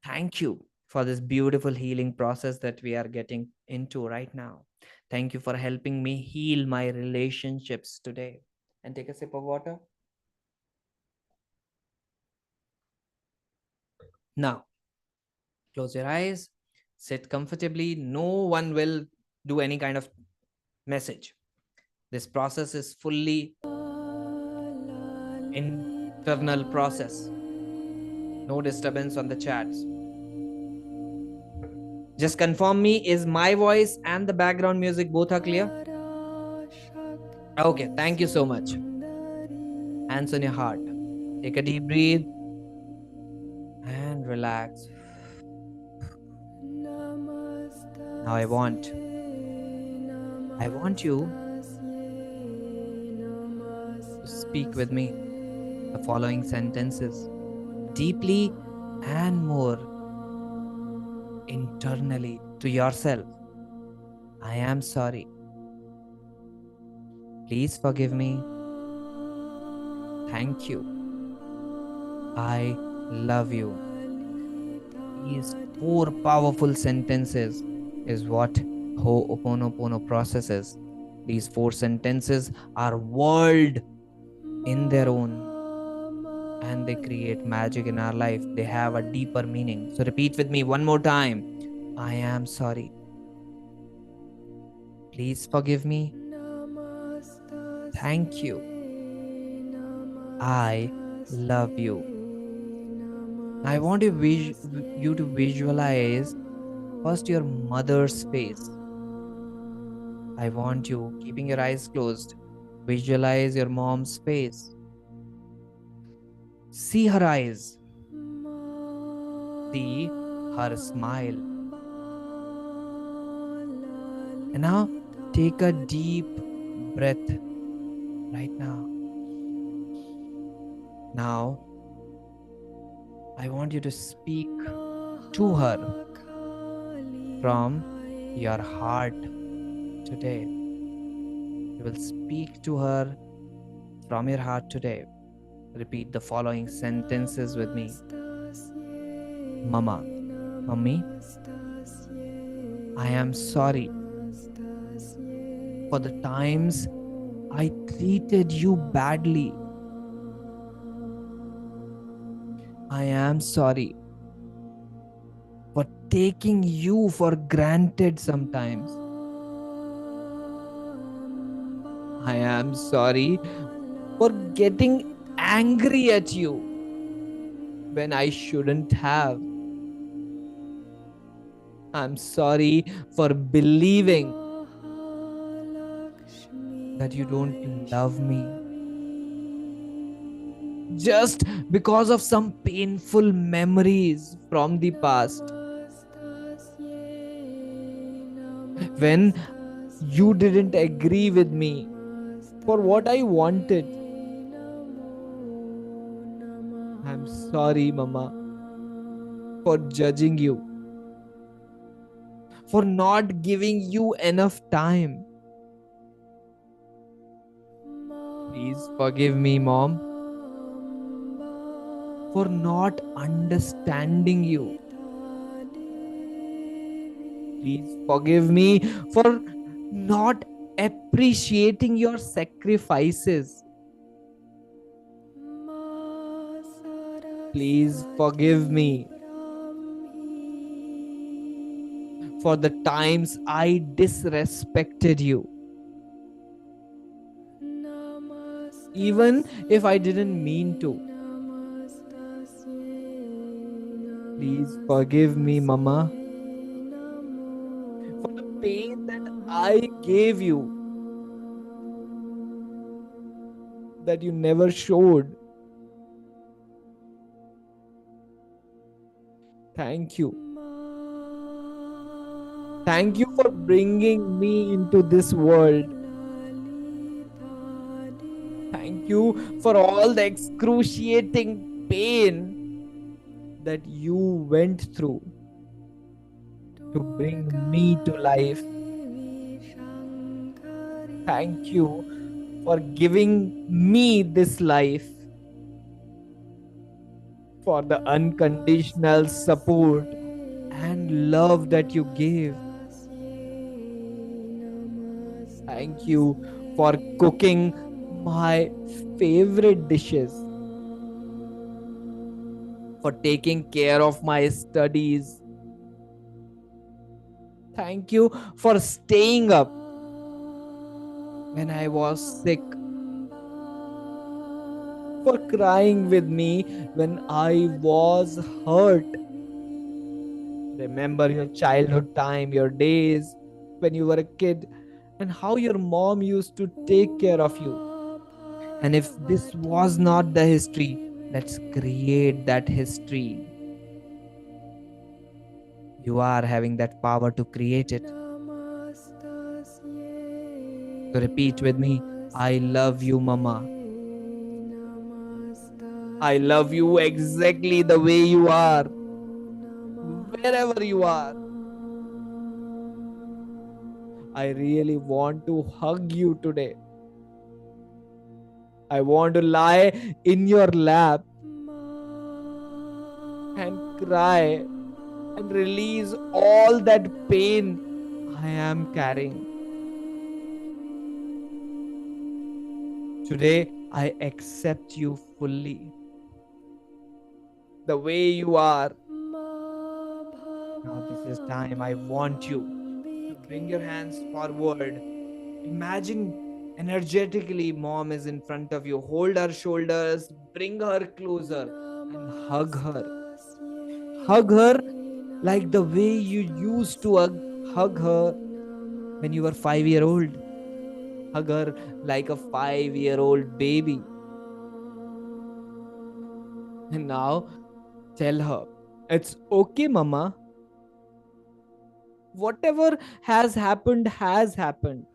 thank you for this beautiful healing process that we are getting into right now. Thank you for helping me heal my relationships today. And take a sip of water. Now, close your eyes, sit comfortably. No one will do any kind of message. This process is fully internal process. No disturbance on the chats. Just confirm me, is my voice and the background music both are clear? Okay, thank you so much. Hands on your heart. Take a deep breath and relax. Now I want you to speak with me the following sentences deeply and more internally to yourself. I am sorry. Please forgive me. Thank you. I love you. These 4 powerful sentences is what Ho'oponopono process is. These 4 sentences are world in their own, and they create magic in our life. They have a deeper meaning. So repeat with me one more time. I am sorry. Please forgive me. Thank you. I love you. I want you to visualize first your mother's face. I want you, keeping your eyes closed, visualize your mom's face. See her eyes. See her smile. And now take a deep breath right now. Now, I want you to speak to her from your heart today. You will speak to her from your heart today. Repeat the following sentences with me. Mama, Mummy, I am sorry for the times I treated you badly. I am sorry for taking you for granted sometimes. I am sorry for getting angry at you when I shouldn't have. I'm sorry for believing that you don't love me just because of some painful memories from the past. When you didn't agree with me for what I wanted. I'm sorry, Mama, for judging you, for not giving you enough time. Please forgive me, Mom, for not understanding you. Please forgive me for not appreciating your sacrifices. Please forgive me for the times I disrespected you. Even if I didn't mean to. Please forgive me, Mama, for the pain that I gave you, that you never showed. Thank you. Thank you for bringing me into this world. Thank you for all the excruciating pain that you went through to bring me to life. Thank you for giving me this life, for the unconditional support and love that you gave. Thank you for cooking my favorite dishes, for taking care of my studies. Thank you for staying up when I was sick, for crying with me when I was hurt. Remember your childhood time, your days when you were a kid, and how your mom used to take care of you. And if this was not the history, let's create that history. You are having that power to create it. So repeat with me, I love you, Mama. I love you exactly the way you are, wherever you are. I really want to hug you today. I want to lie in your lap and cry and release all that pain I am carrying. Today, I accept you fully, the way you are. Now, this is time. I want you to bring your hands forward. Imagine energetically, mom is in front of you. Hold her shoulders, bring her closer, and hug her. Hug her like the way you used to hug her when you were 5 year old. Hug her like a 5 year old baby. And now tell her, it's okay, mama. Whatever has happened has happened.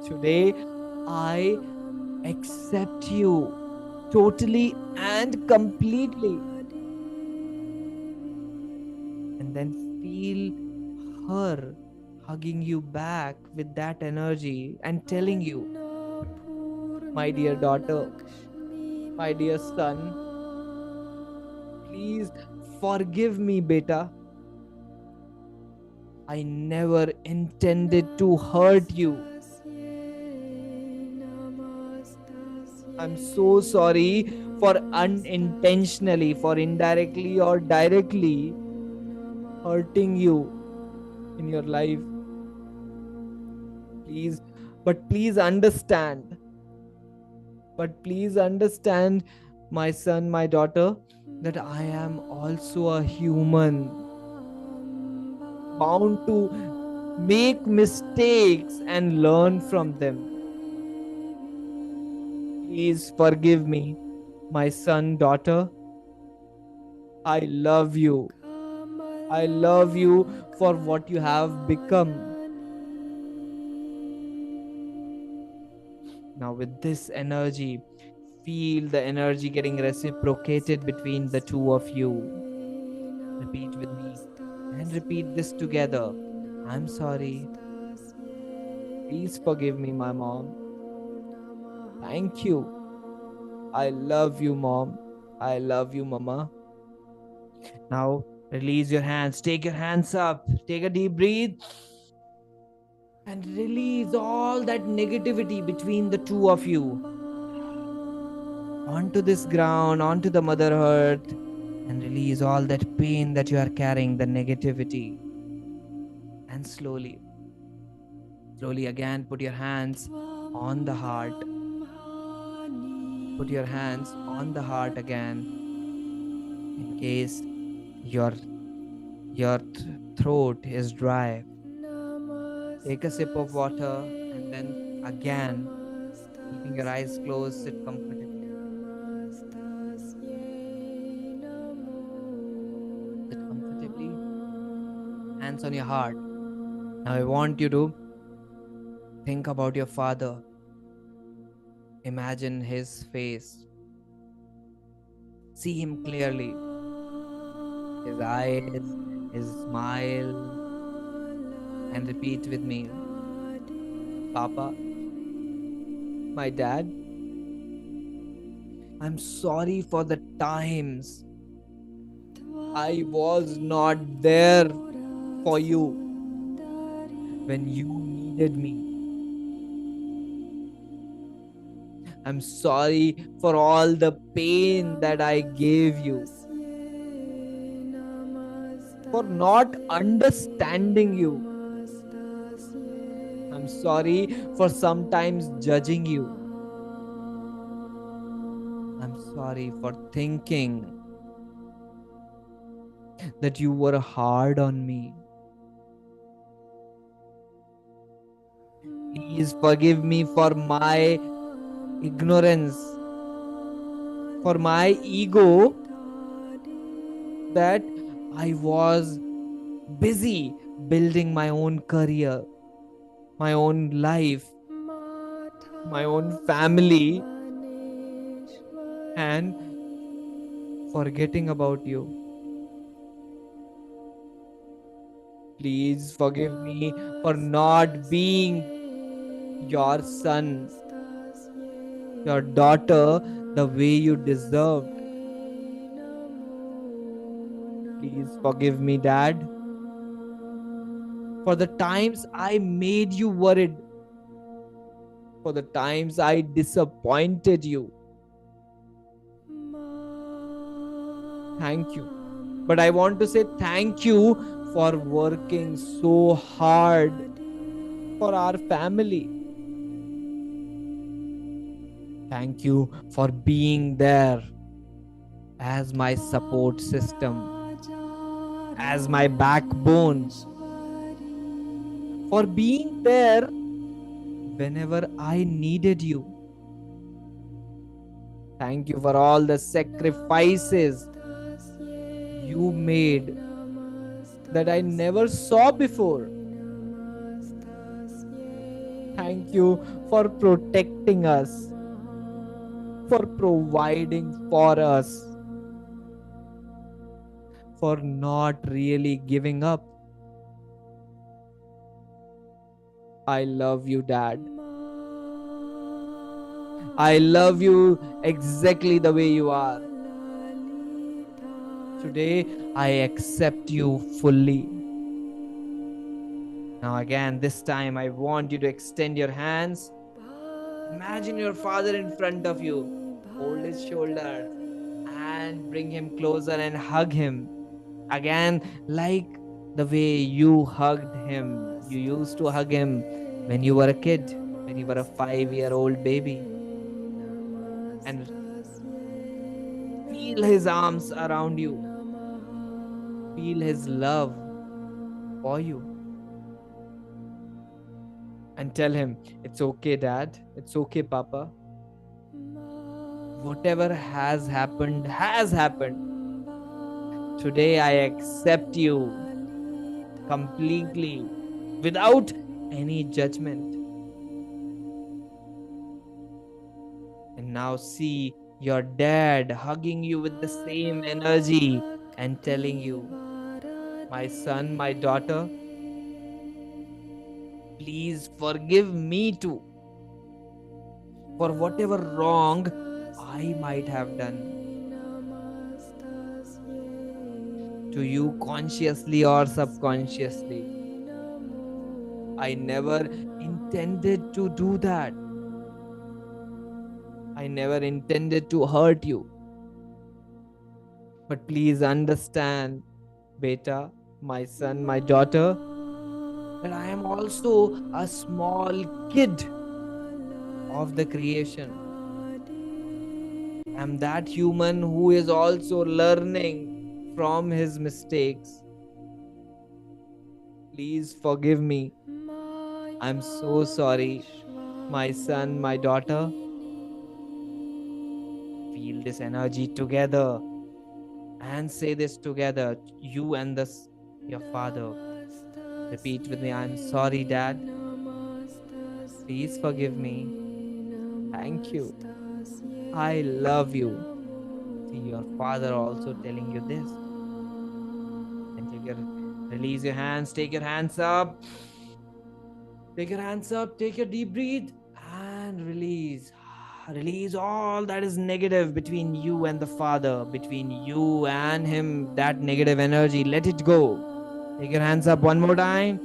Today, I accept you totally and completely. And then feel her hugging you back with that energy and telling you, my dear daughter, my dear son, please forgive me, beta. I never intended to hurt you. I'm so sorry for unintentionally, for indirectly or directly hurting you in your life. Please, but please understand. But please understand, my son, my daughter, that I am also a human, bound to make mistakes and learn from them. Please forgive me, my son, daughter. I love you. I love you for what you have become. Now, with this energy, feel the energy getting reciprocated between the two of you. Repeat with me and repeat this together. I'm sorry. Please forgive me, my mom. Thank you. I love you, mom. I love you, mama. Now, release your hands. Take your hands up. Take a deep breath and release all that negativity between the two of you onto this ground, onto the Mother Earth, and release all that pain that you are carrying, the negativity. And slowly, slowly again, put your hands on the heart. Put your hands on the heart again in case your throat is dry. Take a sip of water and then again, keeping your eyes closed, sit comfortably. Sit comfortably, hands on your heart. Now I want you to think about your father. Imagine his face. See him clearly. His eyes, his smile. And repeat with me. Papa, my dad, I'm sorry for the times I was not there for you when you needed me. I'm sorry for all the pain that I gave you, for not understanding you. I'm sorry for sometimes judging you. I'm sorry for thinking that you were hard on me. Please forgive me for my ignorance, for my ego, that I was busy building my own career, my own life, my own family, and forgetting about you. Please forgive me for not being your son, your daughter, the way you deserved. Please forgive me, Dad, for the times I made you worried, for the times I disappointed you. Thank you. But I want to say thank you for working so hard for our family. Thank you for being there as my support system, as my backbone, for being there whenever I needed you. Thank you for all the sacrifices you made that I never saw before. Thank you for protecting us, for providing for us, for not really giving up. I love you, Dad. I love you exactly the way you are. Today, I accept you fully. Now, again, this time I want you to extend your hands. Imagine your father in front of you. Hold his shoulders and bring him closer and hug him. Again, like the way you hugged him. You used to hug him when you were a kid, when you were a 5-year-old baby. And feel his arms around you. Feel his love for you. And tell him, it's okay, Dad. It's okay, Papa. Whatever has happened, has happened. Today I accept you completely without any judgment. And now see your dad hugging you with the same energy and telling you, my son, my daughter, please forgive me too for whatever wrong I might have done to you consciously or subconsciously. I never intended to do that. I never intended to hurt you. But please understand, beta, my son, my daughter, that I am also a small kid of the creation. I'm that human who is also learning from his mistakes. Please forgive me. I'm so sorry, my son, my daughter. Feel this energy together and say this together, you and your father. Repeat with me, I'm sorry, Dad. Please forgive me. Thank you. I love you. See your father also telling you this. And release your hands, take your hands up. Take your hands up, take your deep breath and release. Release all that is negative between you and the father, between you and him, that negative energy. Let it go. Take your hands up one more time.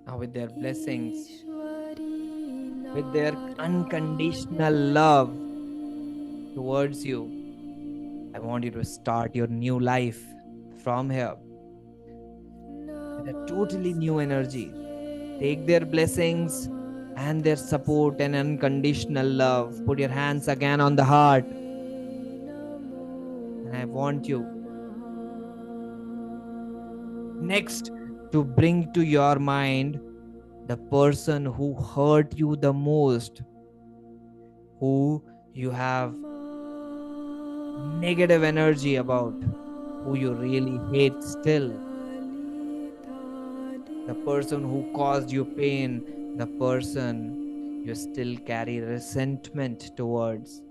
Now, with their blessings, with their unconditional love towards you, I want you to start your new life from here with a totally new energy. Take their blessings and their support and unconditional love. Put your hands again on the heart. And I want you next to bring to your mind the person who hurt you the most, who you have negative energy about, who you really hate still, the person who caused you pain, the person you still carry resentment towards.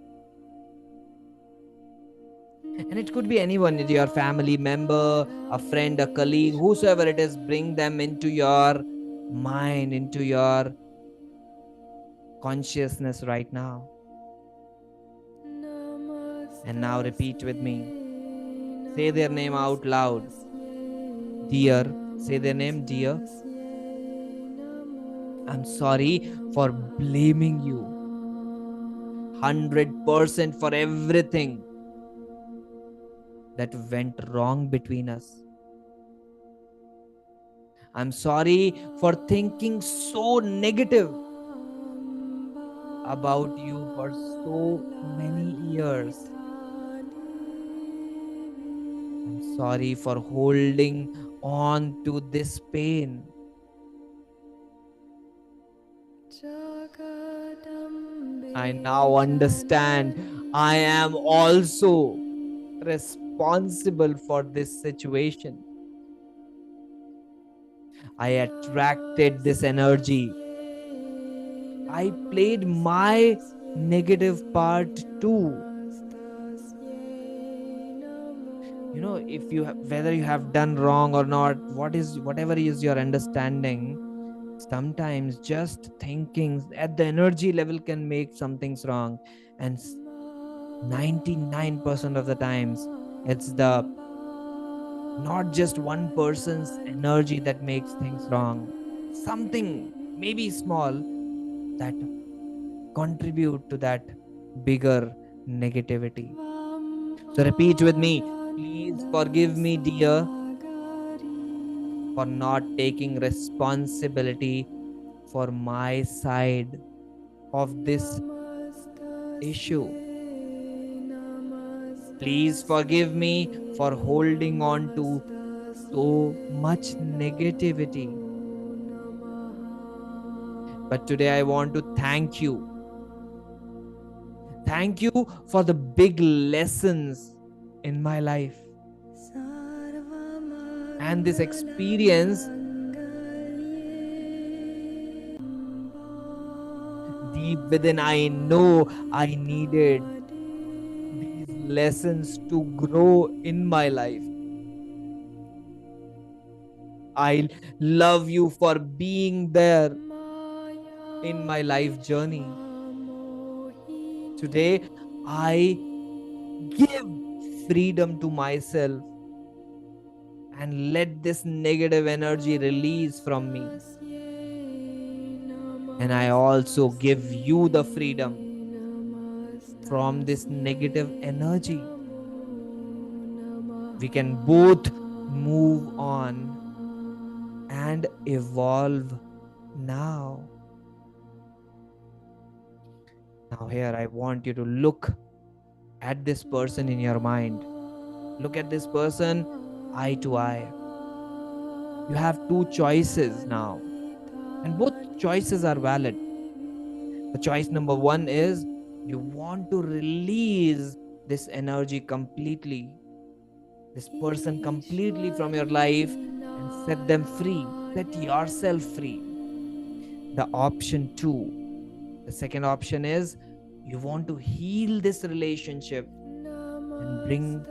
And it could be anyone, your family member, a friend, a colleague, whosoever it is. Bring them into your mind, into your consciousness right now. And now repeat with me. Say their name out loud. Dear, say their name, dear. I'm sorry for blaming you 100% for everything that went wrong between us. I'm sorry for thinking so negative about you for so many years. I'm sorry for holding on to this pain. I now understand I am also responsible for this situation. I attracted this energy. I played my negative part too. If whether you have done wrong or not, whatever is your understanding, sometimes just thinking at the energy level can make something's wrong. And 99% of the times, it's the not just one person's energy that makes things wrong. Something maybe small that contribute to that bigger negativity. So repeat with me. Please forgive me, dear, for not taking responsibility for my side of this issue. Please forgive me for holding on to so much negativity. But today I want to thank you. Thank you for the big lessons in my life. And this experience, deep within, I know I needed these lessons to grow in my life. I love you for being there in my life journey. Today, I give freedom to myself and let this negative energy release from me. And I also give you the freedom from this negative energy. We can both move on and evolve now. Now, here I want you to look at this person in your mind. Look at this person eye to eye. You have two choices now, and both choices are valid. The choice number one is you want to release this energy completely, this person completely from your life, and set them free, set yourself free. The option two, the second option is you want to heal this relationship and bring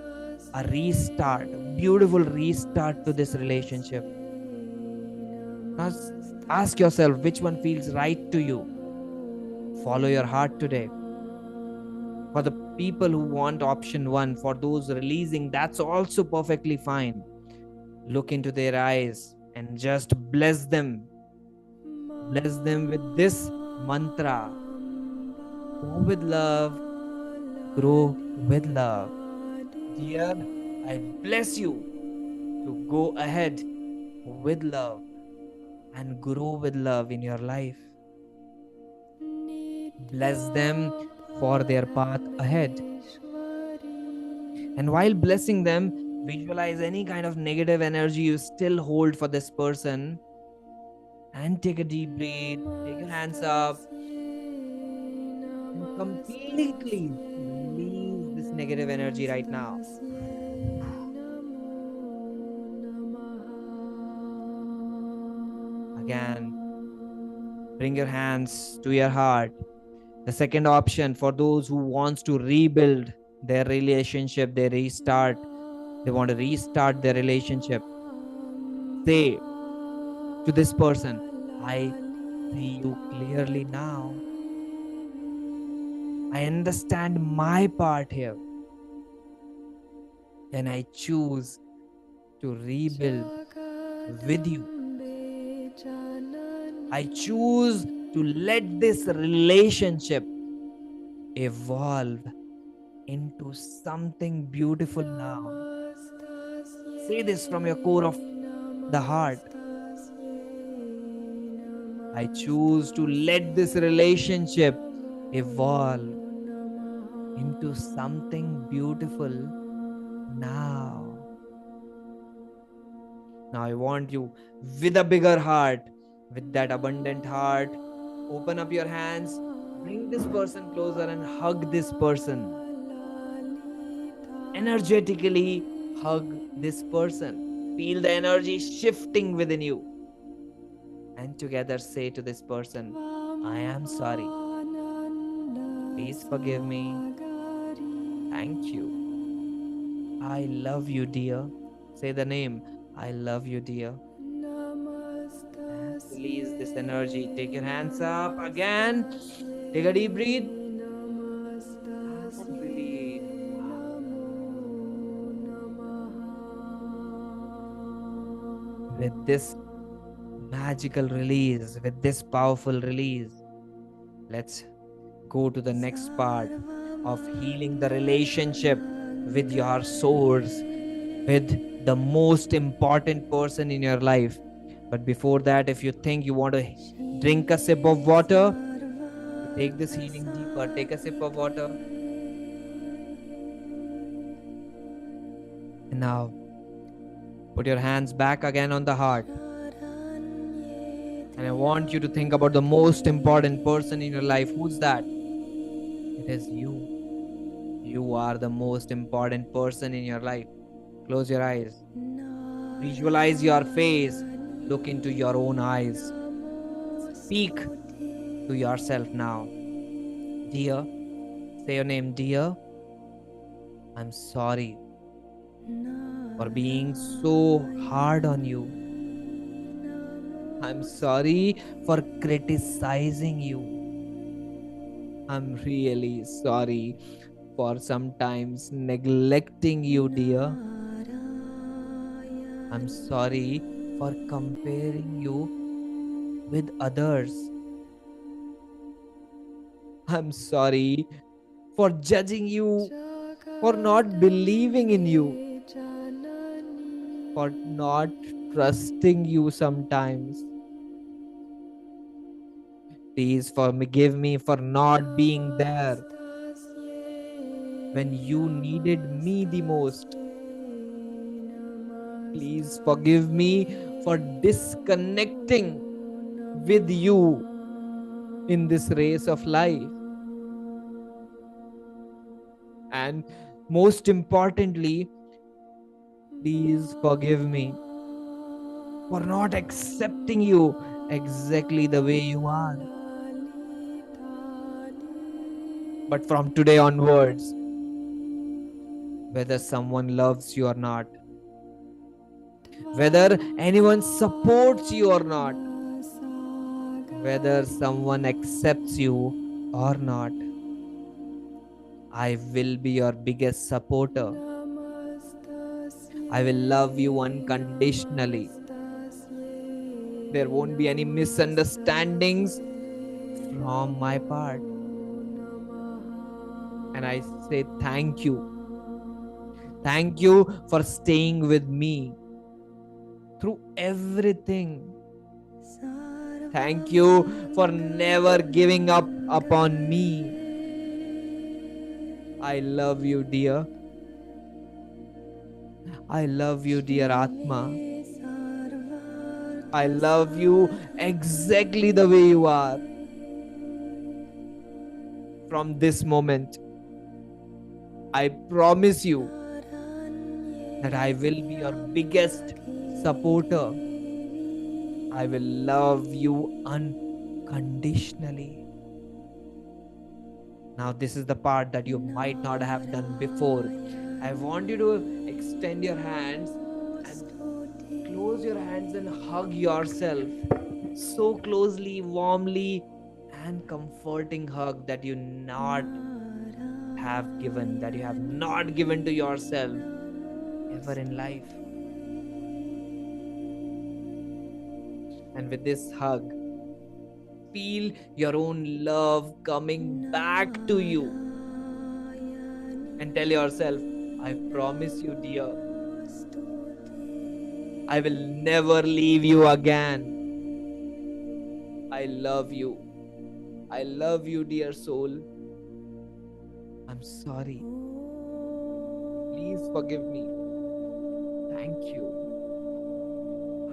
a restart, a beautiful restart to this relationship. Now ask yourself which one feels right to you. Follow your heart today. For the people who want option one, for those releasing, that's also perfectly fine. Look into their eyes and just bless them. Bless them with this mantra. Go with love, grow with love. Dear, I bless you to go ahead with love and grow with love in your life. Bless them for their path ahead. And while blessing them, visualize any kind of negative energy you still hold for this person and take a deep breath, take your hands up, and completely release this negative energy right now. Again, bring your hands to your heart. The second option, for those who wants to rebuild their relationship, they want to restart their relationship. Say to this person, I see you clearly now. I understand my part here. And I choose to rebuild with you. I choose to let this relationship evolve into something beautiful now. Say this from your core of the heart. I choose to let this relationship evolve into something beautiful now. Now I want you with a bigger heart, with that abundant heart, open up your hands, bring this person closer and hug this person. Energetically hug this person. Feel the energy shifting within you. And together say to this person, I am sorry. Please forgive me. Thank you. I love you, dear. Say the name. I love you, dear. And release this energy. Take your hands up again. Take a deep breath and release. With this magical release, with this powerful release, let's go to the next part of healing the relationship with your source, with the most important person in your life. But before that, if you think you want to drink a sip of water to take this healing deeper, take a sip of water. And now put your hands back again on the heart. And I want you to think about the most important person in your life. Who's that? It is you. You are the most important person in your life. Close your eyes. Visualize your face. Look into your own eyes. Speak to yourself now. Dear, say your name, dear. I'm sorry for being so hard on you. I'm sorry for criticizing you. I'm really sorry for sometimes neglecting you, dear. I'm sorry for comparing you with others. I'm sorry for judging you, for not believing in you, for not trusting you sometimes. Please forgive me for not being there when you needed me the most. Please forgive me for disconnecting with you in this race of life. And most importantly, please forgive me for not accepting you exactly the way you are. But from today onwards, whether someone loves you or not, whether anyone supports you or not, whether someone accepts you or not, I will be your biggest supporter. I will love you unconditionally. There won't be any misunderstandings from my part. And I say thank you. Thank you for staying with me through everything. Thank you for never giving up upon me. I love you, dear. I love you, dear Atma. I love you exactly the way you are. From this moment, I promise you that I will be your biggest supporter. I will love you unconditionally. Now, this is the part that you might not have done before. I want you to extend your hands and close your hands and hug yourself so closely, warmly, and comforting hug that you not have given, that you have not given to yourself ever in life. And with this hug, feel your own love coming back to you. And tell yourself, I promise you, dear, I will never leave you again. I love you. I love you, dear soul. I'm sorry. Please forgive me. Thank you.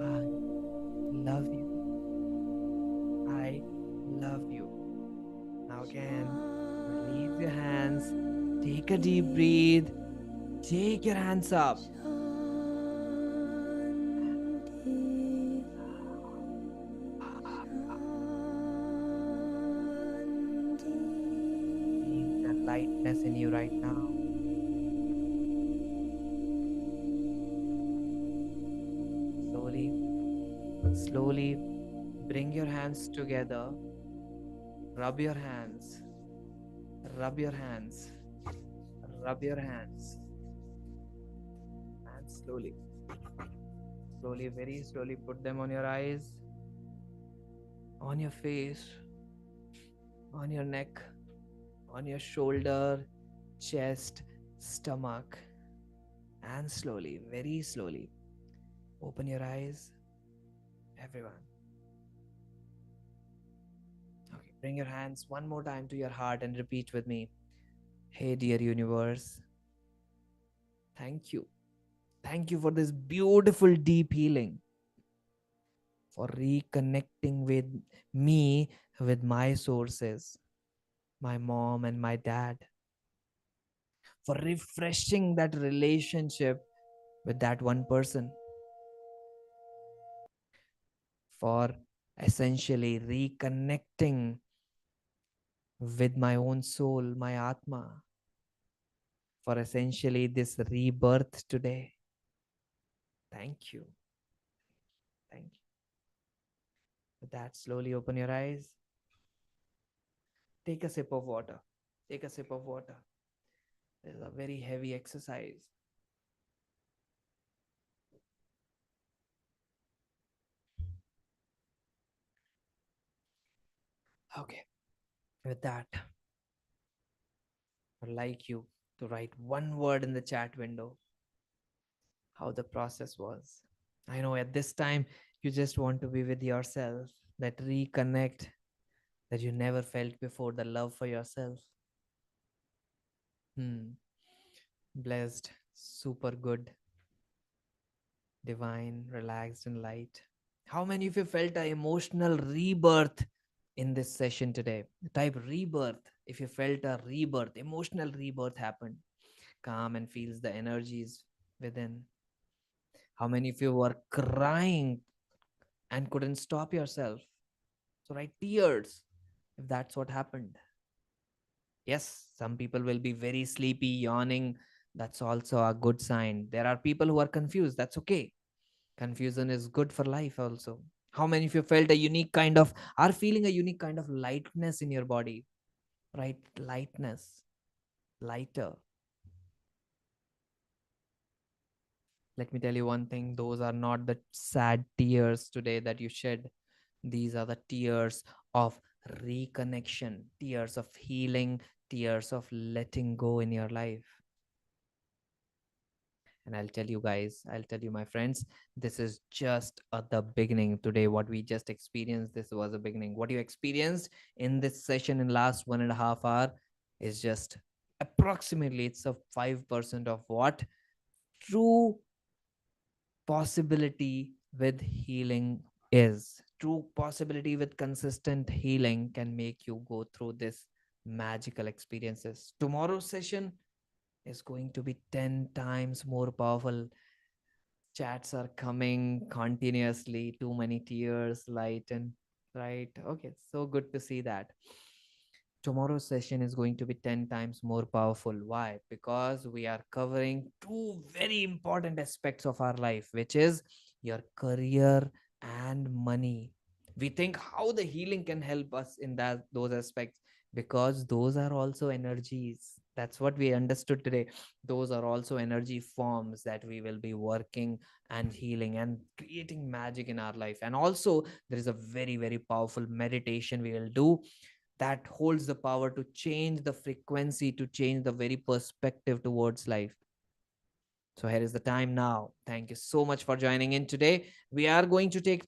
I love you. I love you. Now again, release your hands. Take a deep breath. Take your hands up. Feel the lightness in you right now. Slowly, slowly bring your hands together. Rub your hands. Rub your hands. Rub your hands. And slowly, slowly, very slowly put them on your eyes, on your face, on your neck, on your shoulder, chest, stomach. And slowly, very slowly, open your eyes, everyone. Okay, bring your hands one more time to your heart and repeat with me. Hey, dear universe, thank you. Thank you for this beautiful, deep healing, for reconnecting with me, with my sources, my mom and my dad, for refreshing that relationship with that one person, for essentially reconnecting with my own soul, my Atma, for essentially this rebirth today. Thank you. Thank you. With that, slowly open your eyes. Take a sip of water. Take a sip of water. This is a very heavy exercise. Okay. With that, I'd like you to write one word in the chat window how the process was. I know at this time you just want to be with yourself, that reconnect that you never felt before, the love for yourself. Blessed, super good, divine, relaxed, and light. How many of you felt an emotional rebirth in this session today? Type rebirth if you felt a rebirth, emotional rebirth happened. Calm and feels the energies within. How many of you were crying and couldn't stop yourself? So write tears if that's what happened. Yes, some people will be very sleepy, yawning. That's also a good sign. There are people who are confused. That's okay. Confusion is good for life also. How many of you felt a unique kind of, are feeling a unique kind of lightness in your body? Right? Lightness, lighter. Let me tell you one thing, those are not the sad tears today that you shed. These are the tears of reconnection, tears of healing, tears of letting go in your life. And I'll tell you guys, I'll tell you, my friends, this is just the beginning. Today, what we just experienced, this was a beginning. What you experienced in this session in last 1.5 hours is just approximately, it's a 5% of what true possibility with healing is. True possibility with consistent healing can make you go through this magical experiences. Tomorrow's session is going to be 10 times more powerful. Chats are coming continuously. Too many tears, light, and right. Okay, so good to see that. Tomorrow's session is going to be 10 times more powerful. Why? Because we are covering two very important aspects of our life, which is your career and money. We think how the healing can help us in that those aspects, because those are also energies. That's what we understood today. Those are also energy forms that we will be working and healing and creating magic in our life. And also there is a very, very powerful meditation we will do that holds the power to change the frequency, to change the very perspective towards life. So here is the time now. Thank you so much for joining in today. We are going to take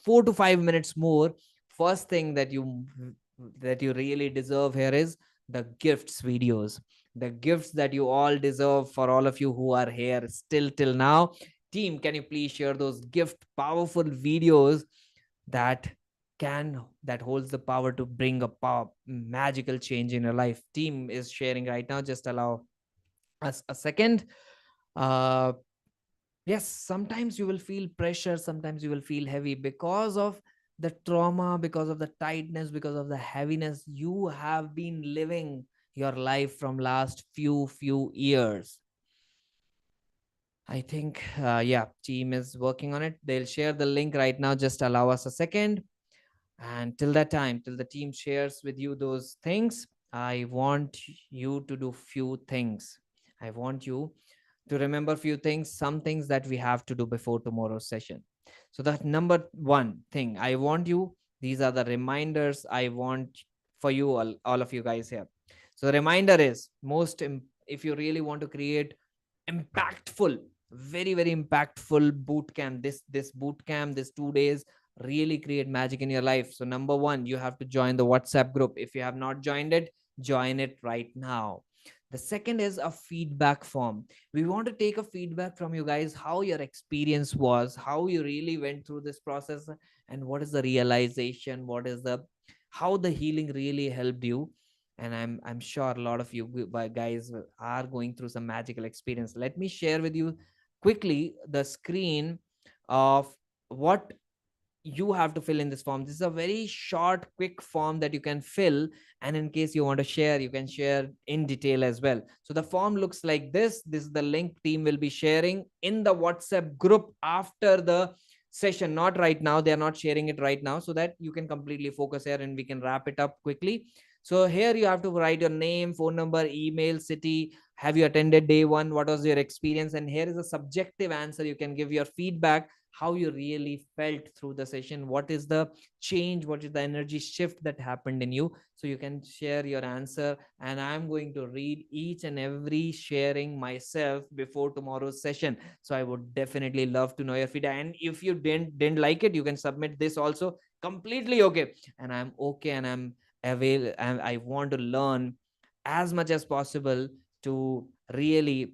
4 to 5 minutes more. First thing that you that you really deserve here is the gifts videos, the gifts that you all deserve. For all of you who are here still till now, team, can you please share those gift powerful videos that that holds the power to bring a magical change in your life? Team is sharing right now. Just allow us a second. uh yes, sometimes you will feel pressure, sometimes you will feel heavy because of the trauma, because of the tightness, because of the heaviness you have been living your life from last few years. I think yeah, team is working on it. They'll share the link right now. Just allow us a second. And till that time, till the team shares with you those things, I want you to do few things. I want you to remember few things, some things that we have to do before tomorrow's session. So that number one thing I want you, these are the reminders I want for you all of you guys here. So the reminder is if you really want to create impactful, very impactful boot camp, this boot camp, this 2 days really create magic in your life. So number one, you have to join the WhatsApp group. If you have not joined it, join it right now. The second is a feedback form. We want to take a feedback from you guys, how your experience was, how you really went through this process, and what is the realization, what is the how the healing really helped you. And I'm sure a lot of you guys are going through some magical experience. Let me share with you quickly the screen of what you have to fill in this form. This is a very short, quick form that you can fill. And in case you want to share, you can share in detail as well. So the form looks like this. This is the link team will be sharing in the WhatsApp group after the session, not right now. They are not sharing it right now, so that you can completely focus here and we can wrap it up quickly. So here you have to write your name, phone number, email, city. Have you attended day one? What was your experience? And here is a subjective answer. You can give your feedback, how you really felt through the session, what is the change, what is the energy shift that happened in you. So you can share your answer, and I'm going to read each and every sharing myself before tomorrow's session. So I would definitely love to know your feedback, and if you didn't like it, you can submit this also, completely okay. And I'm okay, and I want to learn as much as possible to really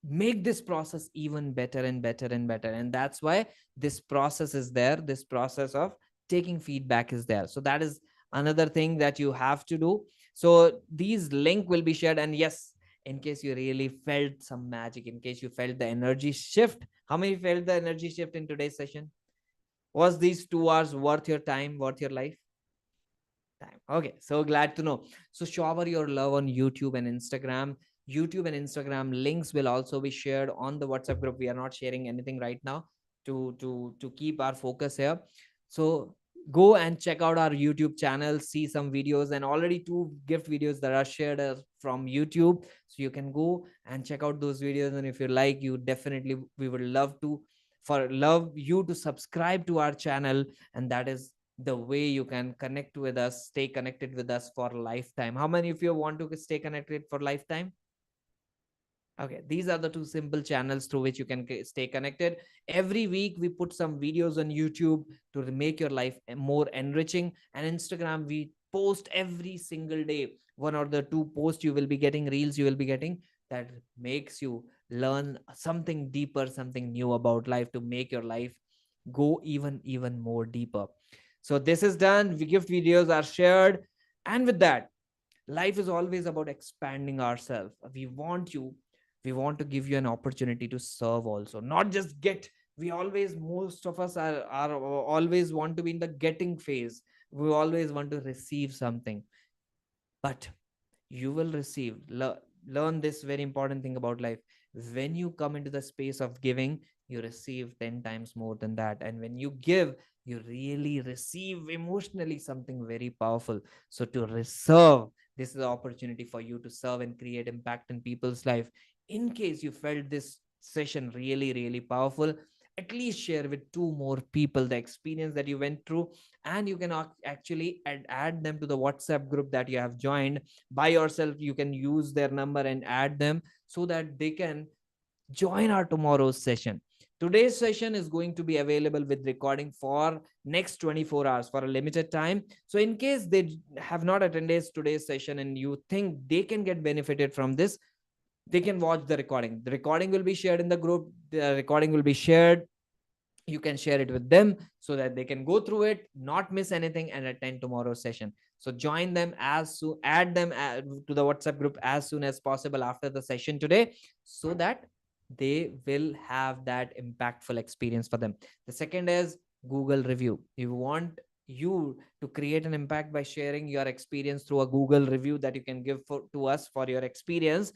make this process even better and better and better. And that's why this process is there, this process of taking feedback is there. So that is another thing that you have to do. So these link will be shared. And yes, in case you really felt some magic, in case you felt the energy shift, how many felt the energy shift in today's session? Was these 2 hours worth your time, worth your life time? Okay, so glad to know. So shower your love on YouTube and Instagram. YouTube and Instagram links will also be shared on the WhatsApp group. We are not sharing anything right now to keep our focus here. So go and check out our YouTube channel, see some videos, and already 2 gift videos that are shared from YouTube. So you can go and check out those videos, and if you like, you definitely, we would love you to subscribe to our channel. And that is the way you can connect with us, stay connected with us for lifetime. How many of you want to stay connected for lifetime? Okay, these are the 2 simple channels through which you can stay connected. Every week we put some videos on YouTube to make your life more enriching, and Instagram we post every single day 1 or 2 posts. You will be getting reels, you will be getting that makes you learn something deeper, something new about life, to make your life go even more deeper. So this is done, gift videos are shared. And with that, life is always about expanding ourselves. We want to give you an opportunity to serve also, not just get. We always, most of us are always want to be in the getting phase. We always want to receive something, but you will receive. Learn this very important thing about life. When you come into the space of giving, you receive 10 times more than that. And when you give, you really receive emotionally something very powerful. So to serve, this is an opportunity for you to serve and create impact in people's life. In case you felt this session really powerful, at least share with 2 more people the experience that you went through. And you can actually add them to the WhatsApp group that you have joined by yourself. You can use their number and add them, so that they can join our tomorrow's session. Today's session is going to be available with recording for next 24 hours for a limited time. So in case they have not attended today's session and you think they can get benefited from this, they can watch the recording. The recording will be shared in the group. The recording will be shared. You can share it with them so that they can go through it, not miss anything, and attend tomorrow's session. So join them as soon, add them to the WhatsApp group as soon as possible after the session today, so that they will have that impactful experience for them. The second is Google review. You want you to create an impact by sharing your experience through a Google review that you can give to us for your experience.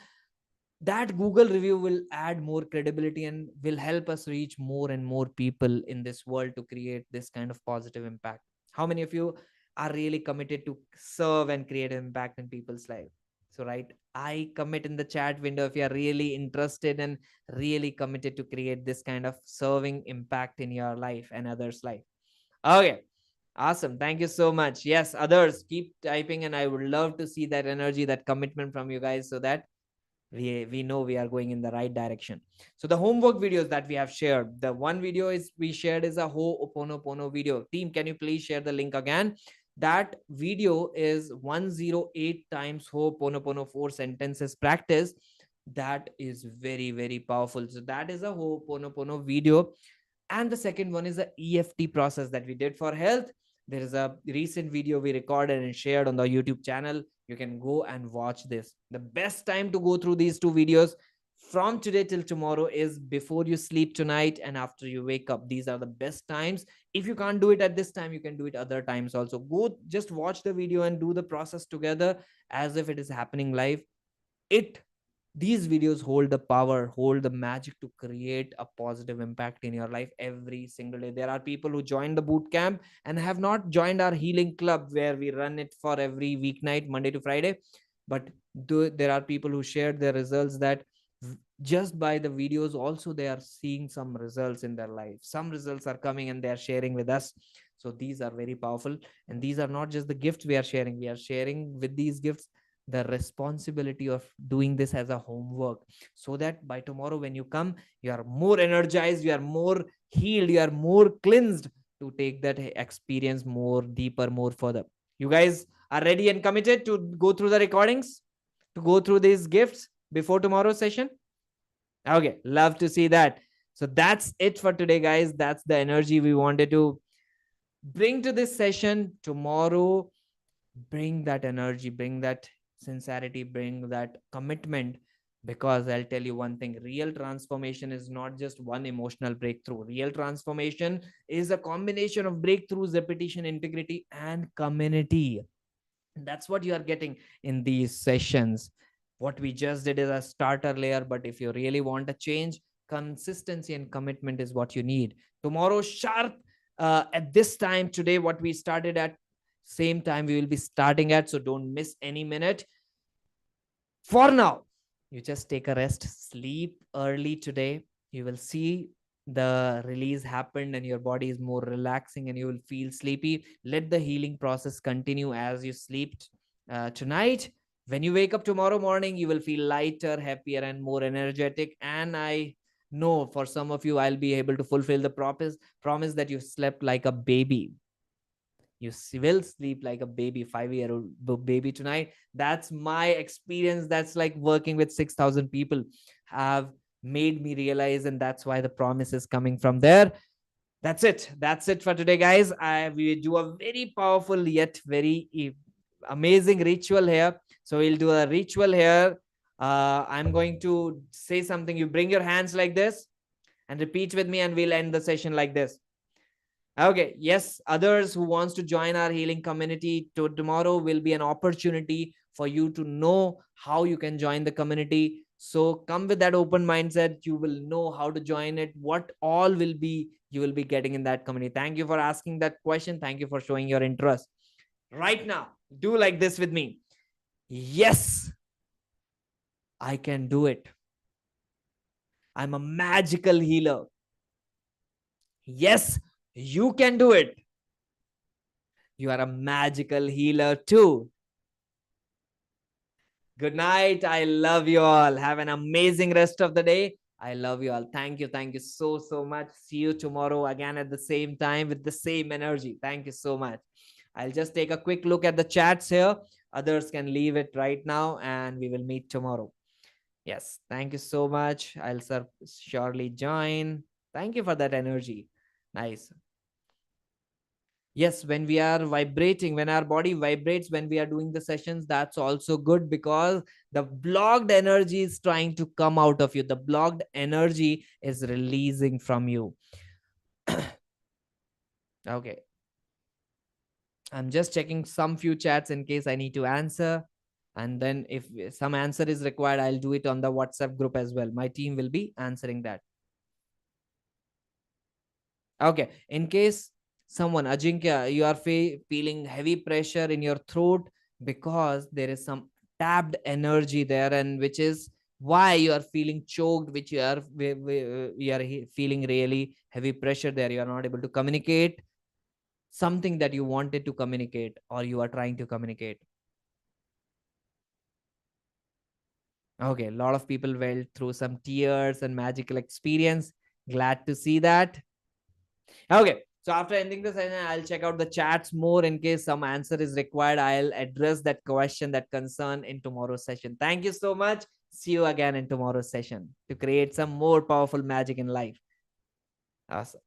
That Google review will add more credibility and will help us reach more and more people in this world to create this kind of positive impact. How many of you are really committed to serve and create an impact in people's life? So, right, I commit in the chat window if you are really interested and really committed to create this kind of serving impact in your life and others' life. Okay. Awesome. Thank you so much. Yes, others keep typing, and I would love to see that energy, that commitment from you guys, so that we know we are going in the right direction. So the homework videos that we have shared, the one video is we shared is a Ho'oponopono video. Team, can you please share the link again? That video is 108 times Ho'oponopono 4 sentences practice. That is very, very powerful. So that is a Ho'oponopono video. And the second one is the EFT process that we did for health. There is a recent video we recorded and shared on the YouTube channel. You can go and watch this. The best time to go through these two videos from today till tomorrow is before you sleep tonight and after you wake up. These are the best times. If you can't do it at this time, you can do it other times also. Go just watch the video and do the process together as if it is happening live. These videos hold the power, hold the magic to create a positive impact in your life every single day. There are people who join the boot camp and have not joined our healing club where we run it for every weeknight, Monday to Friday. But there are people who shared their results that just by the videos also they are seeing some results in their life. Some results are coming and they are sharing with us. So these are very powerful. And these are not just the gifts we are sharing. We are sharing with these gifts the responsibility of doing this as a homework, so that by tomorrow when you come, you are more energized, you are more healed, you are more cleansed to take that experience more deeper, more further. You guys are ready and committed to go through the recordings, to go through these gifts before tomorrow's session? Okay, love to see that. So that's it for today, guys. That's the energy we wanted to bring to this session. Tomorrow, bring that energy, bring that sincerity, bring that commitment, because I'll tell you one thing: real transformation is not just one emotional breakthrough. Real transformation is a combination of breakthroughs, repetition, integrity, and community. That's what you are getting in these sessions. What we just did is a starter layer, but if you really want a change, consistency and commitment is what you need. Tomorrow sharp, at this time today, what we started at, same time we will be starting at, so don't miss any minute. For now, you just take a rest, sleep early today. You will see the release happened and your body is more relaxing and you will feel sleepy. Let the healing process continue as you sleep tonight. When you wake up tomorrow morning, you will feel lighter, happier, and more energetic. And I know for some of you, I'll be able to fulfill the promise that you slept like a baby. You will sleep like a baby, 5-year-old baby tonight. That's my experience. That's like working with 6,000 people have made me realize, and that's why the promise is coming from there. That's it for today, guys. We do a very powerful yet very amazing ritual here. So we'll do a ritual here. I'm going to say something. You bring your hands like this and repeat with me, and we'll end the session like this. Okay, yes, others who wants to join our healing community, tomorrow will be an opportunity for you to know how you can join the community. So come with that open mindset. You will know how to join it, what all will be you will be getting in that community. Thank you for asking that question. Thank you for showing your interest. Right now, do like this with me. Yes, I can do it. I'm a magical healer. Yes, you can do it. You are a magical healer too. Good night. I love you all. Have an amazing rest of the day. I love you all. Thank you. Thank you so much. See you tomorrow again at the same time with the same energy. Thank you so much. I'll just take a quick look at the chats here. Others can leave it right now and we will meet tomorrow. Yes. Thank you so much. I'll surely join. Thank you for that energy. Nice. Yes, when we are vibrating, when our body vibrates when we are doing the sessions, that's also good because the blocked energy is trying to come out of you. The blocked energy is releasing from you. Okay, I'm just checking some few chats in case I need to answer, and then if some answer is required, I'll do it on the WhatsApp group as well. My team will be answering that. Okay, in case someone, Ajinkya, you are feeling heavy pressure in your throat because there is some tapped energy there, and which is why you are feeling choked, which you are feeling really heavy pressure there. You are not able to communicate something that you wanted to communicate or you are trying to communicate. Okay, a lot of people went through some tears and magical experience. Glad to see that. Okay. So after ending the session, I'll check out the chats more in case some answer is required. I'll address that question, that concern in tomorrow's session. Thank you so much. See you again in tomorrow's session to create some more powerful magic in life. Awesome.